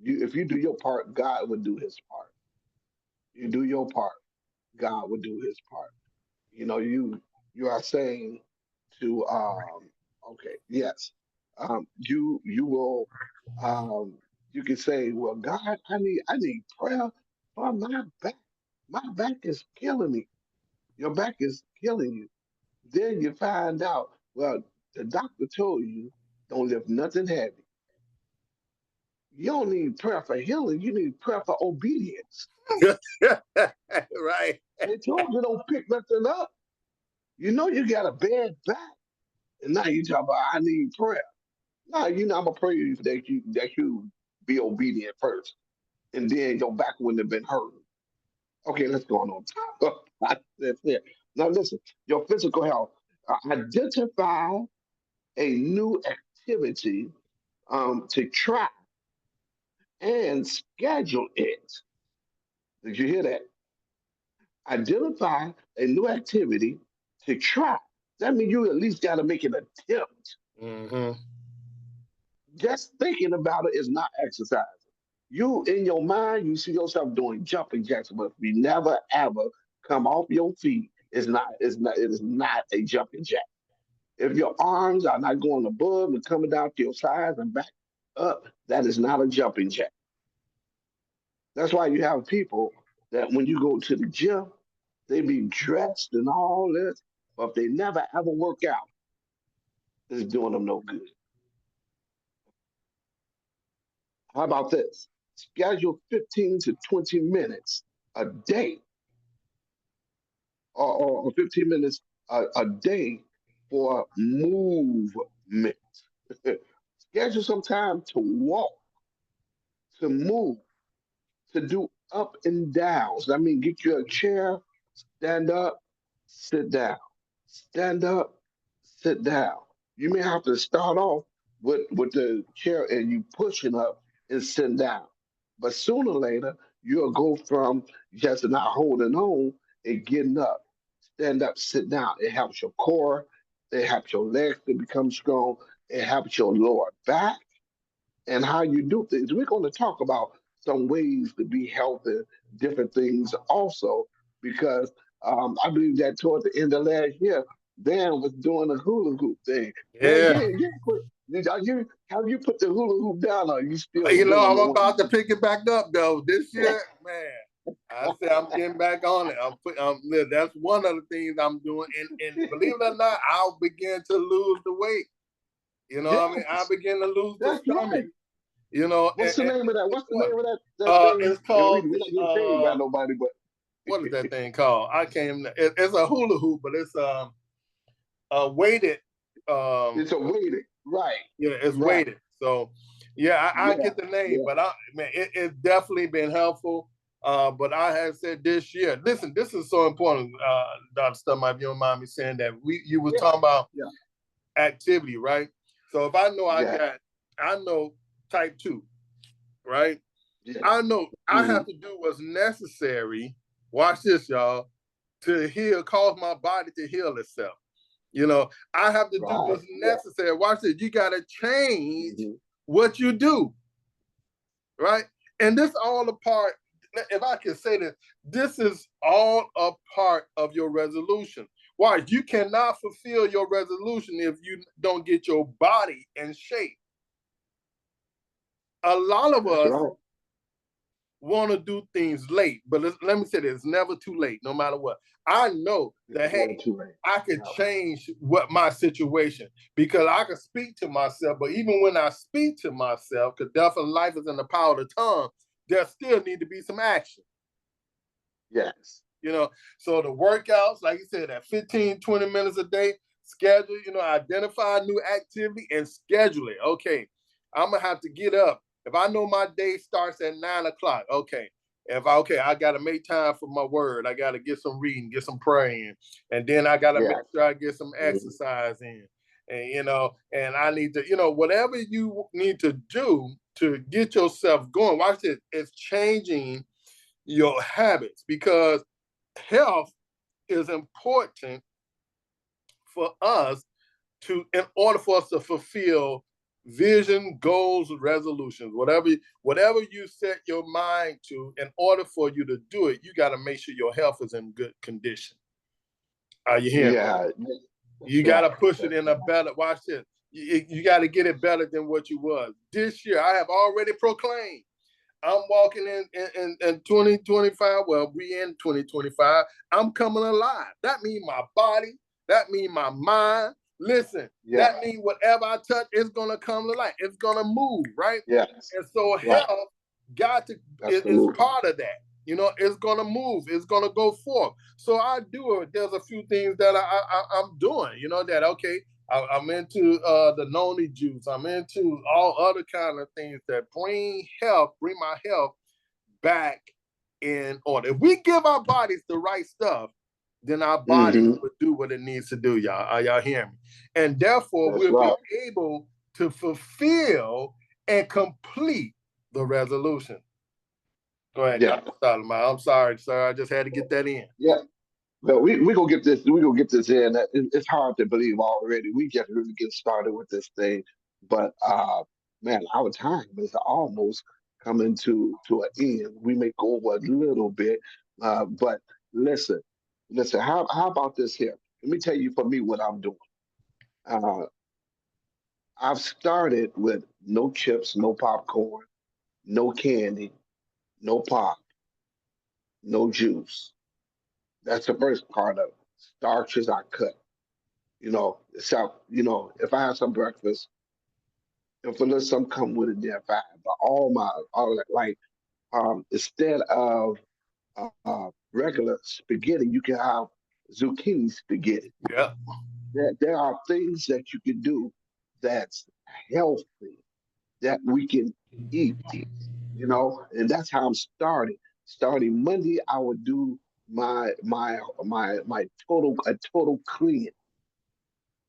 If you do your part, God will do his part. You do your part, God will do his part. You are saying to okay, yes. You will you can say, well, God, I need prayer for my back. My back is killing me. Your back is killing you. Then you find out, well, the doctor told you don't lift nothing heavy. You don't need prayer for healing, you need prayer for obedience. Right. They told you don't pick nothing up. You know you got a bad back. And now you talk about I need prayer. No, I'm gonna pray that you be obedient first, and then your back wouldn't have been hurting. Okay, let's go on. That's it. Now listen, your physical health. Identify a new activity to try and schedule it. Did you hear that? Identify a new activity to try. That means you at least got to make an attempt. Hmm. Just thinking about it is not exercise. You in your mind, you see yourself doing jumping jacks, but if you never ever come off your feet, it is not a jumping jack. If your arms are not going above and coming down to your sides and back up, that is not a jumping jack. That's why you have people that when you go to the gym, they be dressed and all this, but if they never ever work out, it's doing them no good. How about this? Schedule 15 to 20 minutes a day or 15 minutes a day for movement. Schedule some time to walk, to move, to do up and downs. I mean, get you a chair, stand up, sit down. Stand up, sit down. You may have to start off with the chair and you pushing up and sitting down. But sooner or later, you'll go from just not holding on and getting up. Stand up, sit down. It helps your core. It helps your legs to become strong. It helps your lower back and how you do things. We're going to talk about some ways to be healthy, different things also, because I believe that toward the end of last year, Dan was doing the hula hoop thing. Man, Yeah. have you put the hula hoop down, or are you still You know, doing I'm the one? about to pick it back up though. This year, man, I said I'm getting back on it. That's one of the things I'm doing. And believe it or not, I'll begin to lose the weight. You know what I mean? I Yes, begin to lose the that's stomach. right. You know, What's the name of that? guess What's the what? name of that thing? It's And called we're not getting paid by the nobody, but what is that thing called? I can't. It's a hula hoop, but it's a weighted. it's a waiting. Right, Yeah, it's right. weighted. So yeah, I Yeah, get the name, yeah, but it's definitely been helpful. But I have said this year, listen, this is so important, Dr. Stump, if you don't mind me saying that. You were yeah, talking about yeah, activity, right? So if I know yeah, I know type 2, right? yeah. I know I Mm-hmm. have to do what's necessary. Watch this, y'all, to heal, cause my body to heal itself. You know, I have to do Right, what's yeah. necessary. Watch this. You got to change Mm-hmm. what you do, right? And this all a part, if I can say this is all a part of your resolution. Why? You cannot fulfill your resolution if you don't get your body in shape. A lot of That's us right. want to do things late, but let me say this: it's never too late, no matter what. I know It's that never hey, too late. I could Yeah. change what my situation because I can speak to myself. But even when I speak to myself, because death and life is in the power of the tongue, there still need to be some action. Yes. You know, so the workouts, like you said, at 15, 20 minutes a day, schedule, identify a new activity and schedule it. Okay, I'm gonna have to get up. If I know my day starts at 9 o'clock, okay. I gotta make time for my word. I gotta get some reading, get some praying, and then I gotta make Yes. sure I get some Mm-hmm. exercise in. And I need to, whatever you need to do to get yourself going. Watch this. It's changing your habits because health is important for us in order for us to fulfill vision, goals, resolutions, whatever you set your mind to. In order for you to do it, you got to make sure your health is in good condition. Are you hearing me? Yeah. You That's got to right. push it That's in a right. better. Watch this. You got to get it better than what you was this year. I have already proclaimed I'm walking in 2025. Well, we in 2025. I'm coming alive. That means my body. That means my mind. Listen, Yeah. that means whatever I touch is gonna come to life. It's gonna move, right? Yes. And so Right. health got to is Absolutely. part of that. It's gonna move. It's gonna go forth. So I do it. There's a few things that I'm doing. That okay. I'm into the noni juice. I'm into all other kind of things that bring my health back in order. If we give our bodies the right stuff, then our bodies Mm-hmm. will do what it needs to do, y'all. Are y'all hearing me? And therefore, That's we'll be right. able to fulfill and complete the resolution. Go ahead, Yeah. Dr. Salama. I'm sorry, sir. I just had to get that in. Yeah. Well, we gonna get this. We gonna get this in. It's hard to believe already. We just really get started with this thing, but man, our time is almost coming to an end. We may go over a little bit, but listen, listen. How about this here? Let me tell you for me what I'm doing. Uh, I've started with no chips, no popcorn, no candy, no pop, no juice. That's the first part of it. Starches I cut. So if I have some breakfast, if a little some come with it, then fine. But all that, like instead of regular spaghetti, you can have zucchini spaghetti. Yeah. There are things that you can do that's healthy that we can eat, and that's how I'm starting. Starting Monday, I would do my total clean,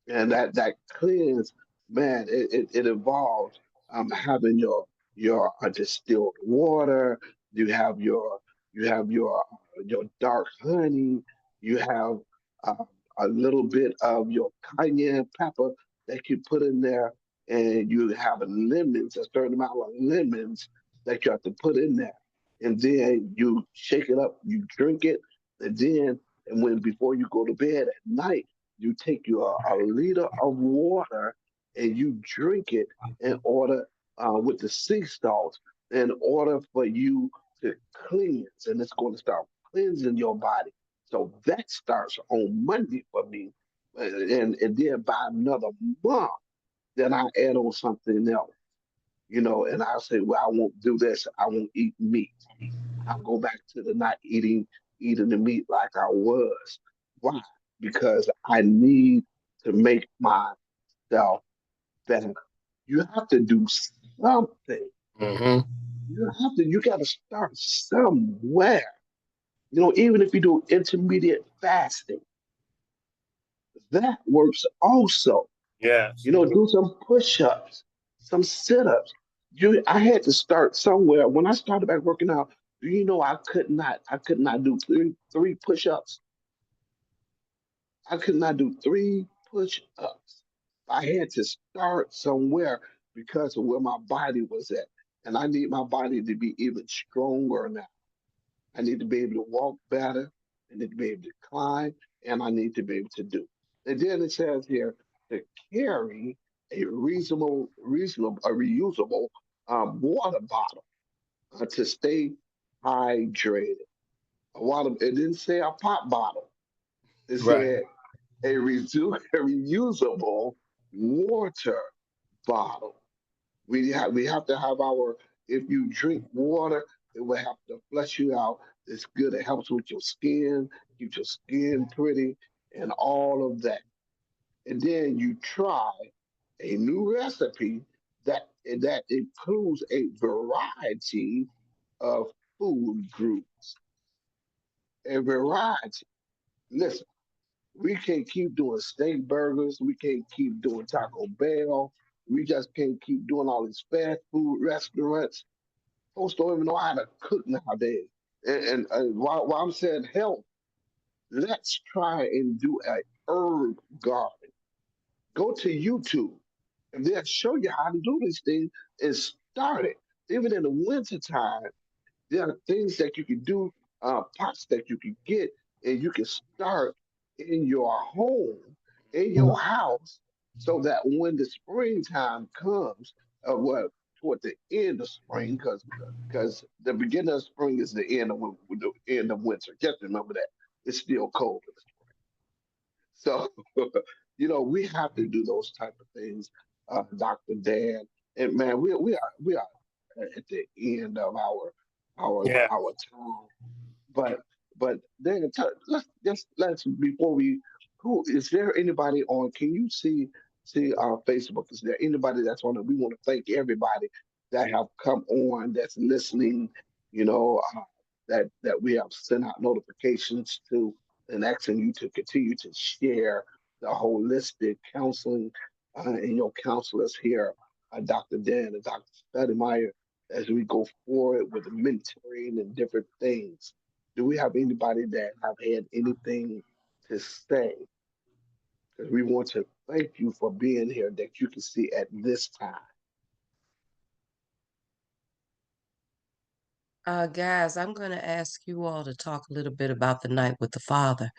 and that cleanse, man, it involves having your distilled water. You have your dark honey. You have uh, a little bit of your cayenne pepper that you put in there, and you have a certain amount of lemons that you have to put in there, and then you shake it up, you drink it, and then and when before you go to bed at night you take a liter of water and you drink it in order with the sea salt in order for you to cleanse, and it's going to start cleansing your body. So that starts on Monday for me, and then by another month, then I add on something else, and I'll say, well, I won't do this. I won't eat meat. I'll go back to the not eating the meat like I was. Why? Because I need to make myself better. You have to do something. Mm-hmm. You got to start somewhere. Even if you do intermediate fasting, that works also. Yes. Do some push-ups, some sit-ups. I had to start somewhere. When I started back working out, do you know I could not do three push-ups. I could not do three push-ups. I had to start somewhere because of where my body was at. And I need my body to be even stronger now. I need to be able to walk better. I need to be able to climb, and I need to be able to do. And then it says here to carry a reusable water bottle to stay hydrated. A water. It didn't say a pop bottle. It Right. said a reusable water bottle. We have to have our. If you drink water, it will help to flush you out. It's good. It helps with your skin, keeps your skin pretty, and all of that. And then you try a new recipe that includes a variety of food groups. A variety. Listen, we can't keep doing steak burgers. We can't keep doing Taco Bell. We just can't keep doing all these fast food restaurants. Folks don't even know how to cook nowadays. And while I'm saying health, let's try and do a herb garden. Go to YouTube and they'll show you how to do these things and start it. Even in the wintertime, there are things that you can do, pots that you can get, and you can start in your home, in your house, so that when the springtime comes, well, toward the end of spring, because the beginning of spring is the end of winter. Just remember that it's still cold. So, we have to do those type of things, Dr. Dan. And man, we are at the end of Yeah. our time. But Dan, let's before we who is there anybody on? Can you see our Facebook? Is there anybody that's on it? We want to thank everybody that have come on, that's listening. That we have sent out notifications to, and asking you to continue to share the holistic counseling and your counselors here, Dr. Dan and Dr. Stoudemire, as we go forward with the mentoring and different things. Do we have anybody that have had anything to say? Because we want to thank you for being here that you can see at this time. Guys, I'm going to ask you all to talk a little bit about the night with the Father.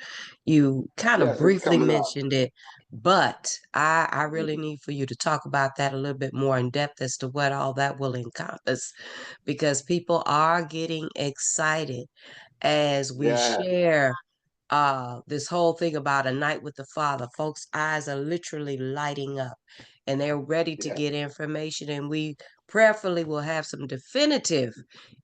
You kind of Yes, it's briefly coming up. mentioned it, but I really Mhm. need for you to talk about that a little bit more in depth as to what all that will encompass, because people are getting excited as we Yeah, share this whole thing about a night with the Father. Folks' eyes are literally lighting up and they're ready to yeah, get information, and we prayerfully will have some definitive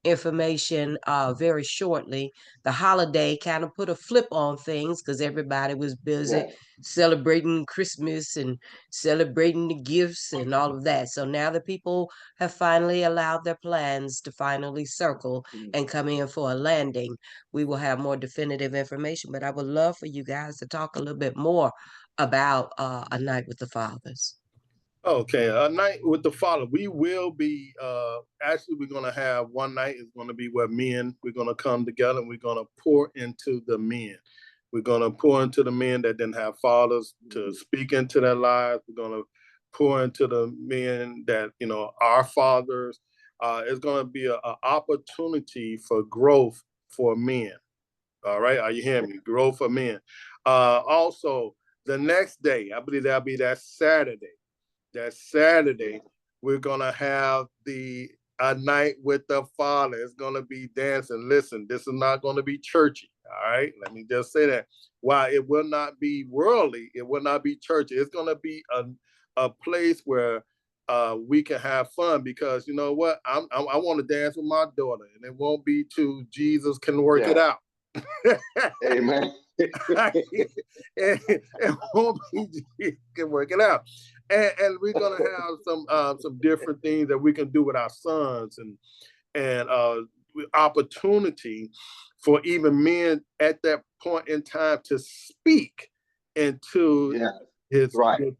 information very shortly. The holiday kind of put a flip on things because everybody was busy yes. celebrating Christmas and celebrating the gifts and all of that. So now the people have finally allowed their plans to finally circle Mhm. and come in for a landing. We will have more definitive information, but I would love for you guys to talk a little bit more about A Night with the Fathers. Okay, a night with the Father. We will be actually we're gonna have one night is gonna be where we're gonna come together and we're gonna pour into the men. We're gonna pour into the men that didn't have fathers to Mhm. speak into their lives. We're gonna pour into the men that are fathers. It's gonna be an opportunity for growth for men. All right, are you hearing me? Growth for men. Also, The next day, I believe that'll be that Saturday. That Saturday, we're gonna have a night with the Father. It's gonna be dancing. Listen, this is not gonna be churchy. All right, let me just say that. While it will not be worldly, it will not be churchy. It's gonna be a place where we can have fun, because you know what? I want to dance with my daughter, and it won't be to Jesus Can Work It Out. Amen. It won't be Jesus Can Work It Out. And we're gonna have some different things that we can do with our sons, and opportunity for even men at that point in time to speak into his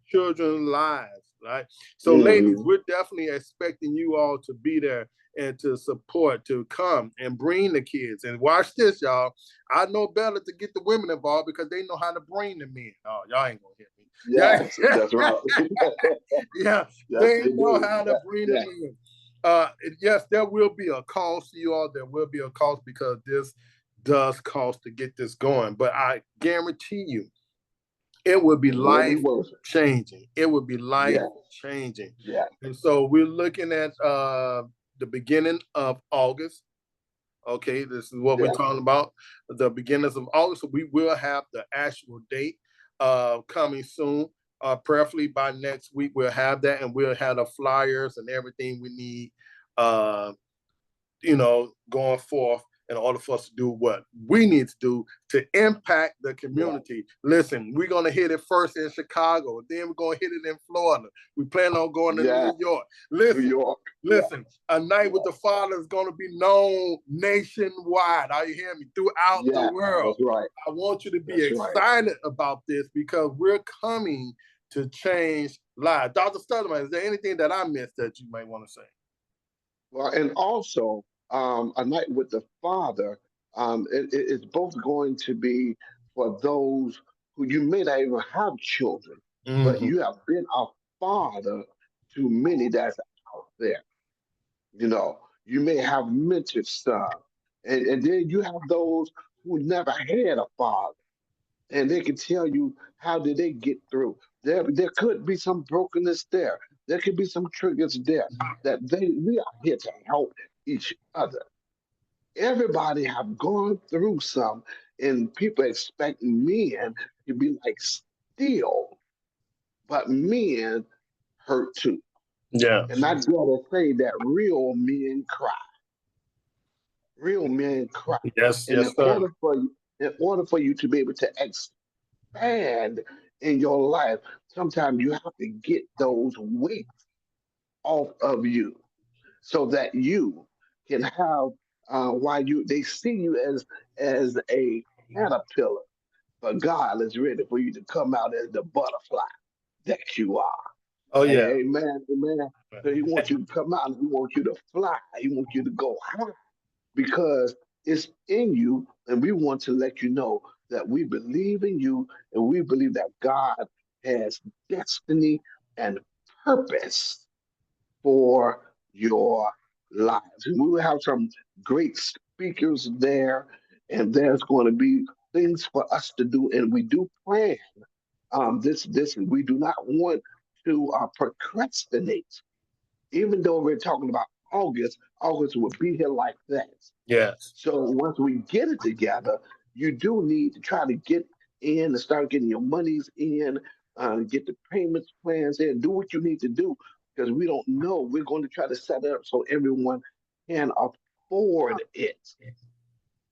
children's lives, right? So, ladies, we're definitely expecting you all to be there and to support, to come and bring the kids. And watch this, y'all. I know better to get the women involved, because they know how to bring the men. Oh, y'all ain't gonna hit me. Yes, that's right. Yeah, they know how to bring the men. Yes, there will be a cost to you all. There will be a cost, because this does cost to get this going. But I guarantee you, it would be life changing. It would be life changing. Yeah. And so we're looking at the beginning of August. Okay, this is what we're talking about. The beginnings of August. So we will have the actual date coming soon. Preferably by next week, we'll have that, and we'll have the flyers and everything we need, going forth in order for us to do what we need to do to impact the community. Listen, we're going to hit it first in Chicago, then we're going to hit it in Florida. We plan on going to New York. Listen, a night with the Father is going to be known nationwide. Are you hearing me? Throughout the world. That's right. I want you to be excited about this, because we're coming to change lives. Dr. Stutterman, is there anything that I missed that you might want to say? Well, and also, a night with the Father, it's both going to be for those who you may not even have children, but you have been a father to many that's out there. You know, you may have mentored some, and then you have those who never had a father, and they can tell you how did they get through. There could be some brokenness there. There could be some triggers there that we are here to help each other. Everybody have gone through some, and people expect men to be like steel, but men hurt too. Yeah. And I gotta say that real men cry. Real men cry. Yes, And yes, sir. in order for you to be able to expand in your life, sometimes you have to get those weights off of you, so that you can have while they see you as a caterpillar, but God is ready for you to come out as the butterfly that you are. Oh yeah. Amen. Amen. So he wants you to come out and he wants you to fly. He wants you to go high, because it's in you, and we want to let you know that we believe in you, and we believe that God has destiny and purpose for your lives. We will have some great speakers there, and there's going to be things for us to do, and we do plan this. We do not want to procrastinate. Even though we're talking about August will be here like that. Yes. So once we get it together, you do need to try to get in and start getting your monies in, get the payments plans in, do what you need to do, because we don't know. We're going to try to set it up so everyone can afford it.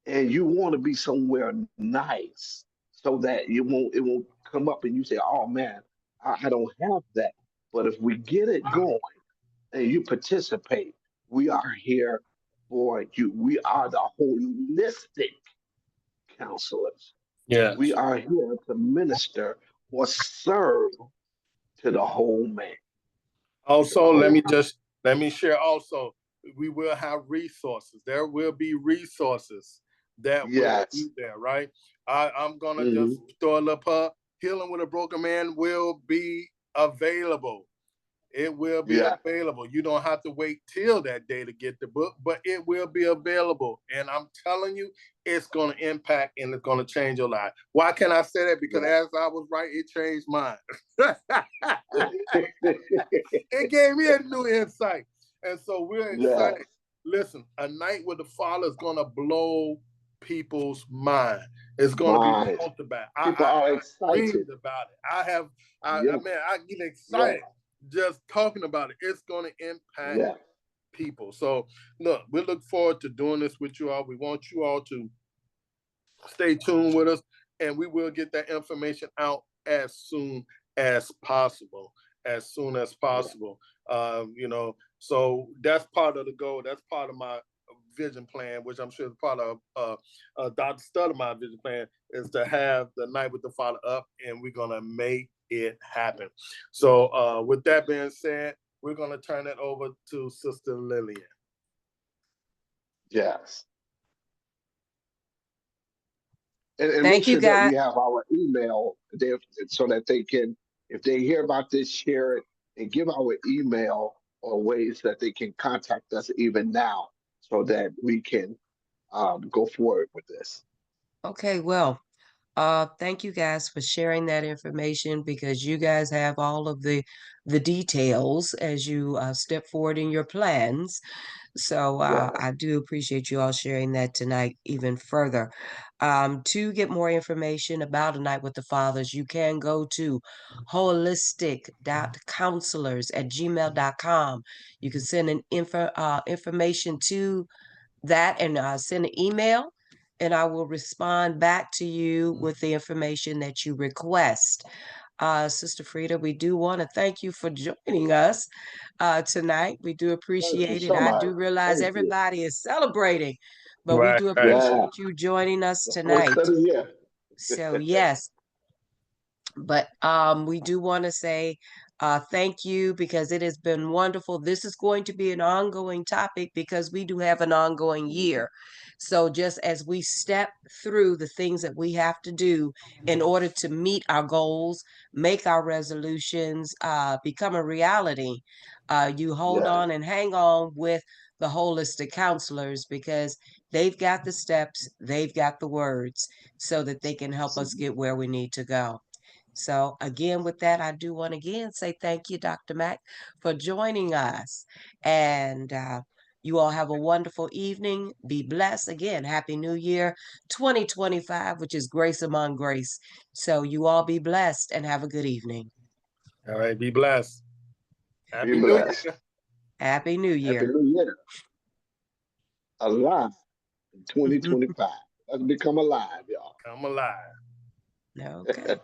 And you want to be somewhere nice, so that it won't come up and you say, oh man, I don't have that. But if we get it going and you participate, we are here for you. We are the holistic counselors. Yes. We are here to minister or serve to the whole man. Also, let me share also, we will have resources. There will be resources that will be there, right? I'm gonna just throw it up. Healing with a Broken Man will be available. It will be Yeah. available. You don't have to wait till that day to get the book, but it will be available. And I'm telling you, it's going to impact and it's going to change your life. Why can I say that? Because as I was writing, it changed mine. It gave me a new insight. And so we're Yeah. excited. Listen, A Night with the Father is going to blow people's mind. It's going to be Mine. talked about. People are I excited. dreamed about it. Yeah. I get Yeah. excited just talking about it. It's going to impact Yeah. people. So look, we look forward to doing this with you all. We want you all to stay tuned with us, and we will get that information out as soon as possible. As soon as possible. So that's part of the goal. That's part of my vision plan, which I'm sure is part of Dr. Studemeyer's vision plan, is to have the Night with the Father up, and we're gonna make it happen. So with that being said, we're gonna turn it over to Sister Lillian. Yes. And make Thank you, sure that guys. we have our email there so that they can, if they hear about this, share it and give our email or ways that they can contact us even now so that we can go forward with this. Okay, well, thank you guys for sharing that information because you guys have all of the details as you step forward in your plans. So Yeah. I do appreciate you all sharing that tonight even further. To get more information about A Night with the Fathers, you can go to holistic.counselors@gmail.com. You can send an information to that and send an email, and I will respond back to you with the information that you request. Sister Frida, we do want to thank you for joining us tonight. We do Thank you appreciate it. so I much. do realize Thank you. everybody is celebrating, but we Right, do right. Yeah. appreciate you joining us The first tonight. of the year. So, yes, but we do want to say thank you because it has been wonderful. This is going to be an ongoing topic because we do have an ongoing year. So just as we step through the things that we have to do in order to meet our goals, make our resolutions become a reality, you hold Yeah. on and hang on with the holistic counselors because they've got the steps, they've got the words so that they can help us get where we need to go. So again, with that, I do want to again say thank you, Dr. Mack, for joining us. And you all have a wonderful evening. Be blessed. Again, Happy New Year 2025, which is grace among grace. So you all be blessed and have a good evening. All right, be blessed. Be Happy New blessed. Year. Happy New Happy Year. New Year. Alive in 2025. Let's become alive, y'all. Come alive. Okay.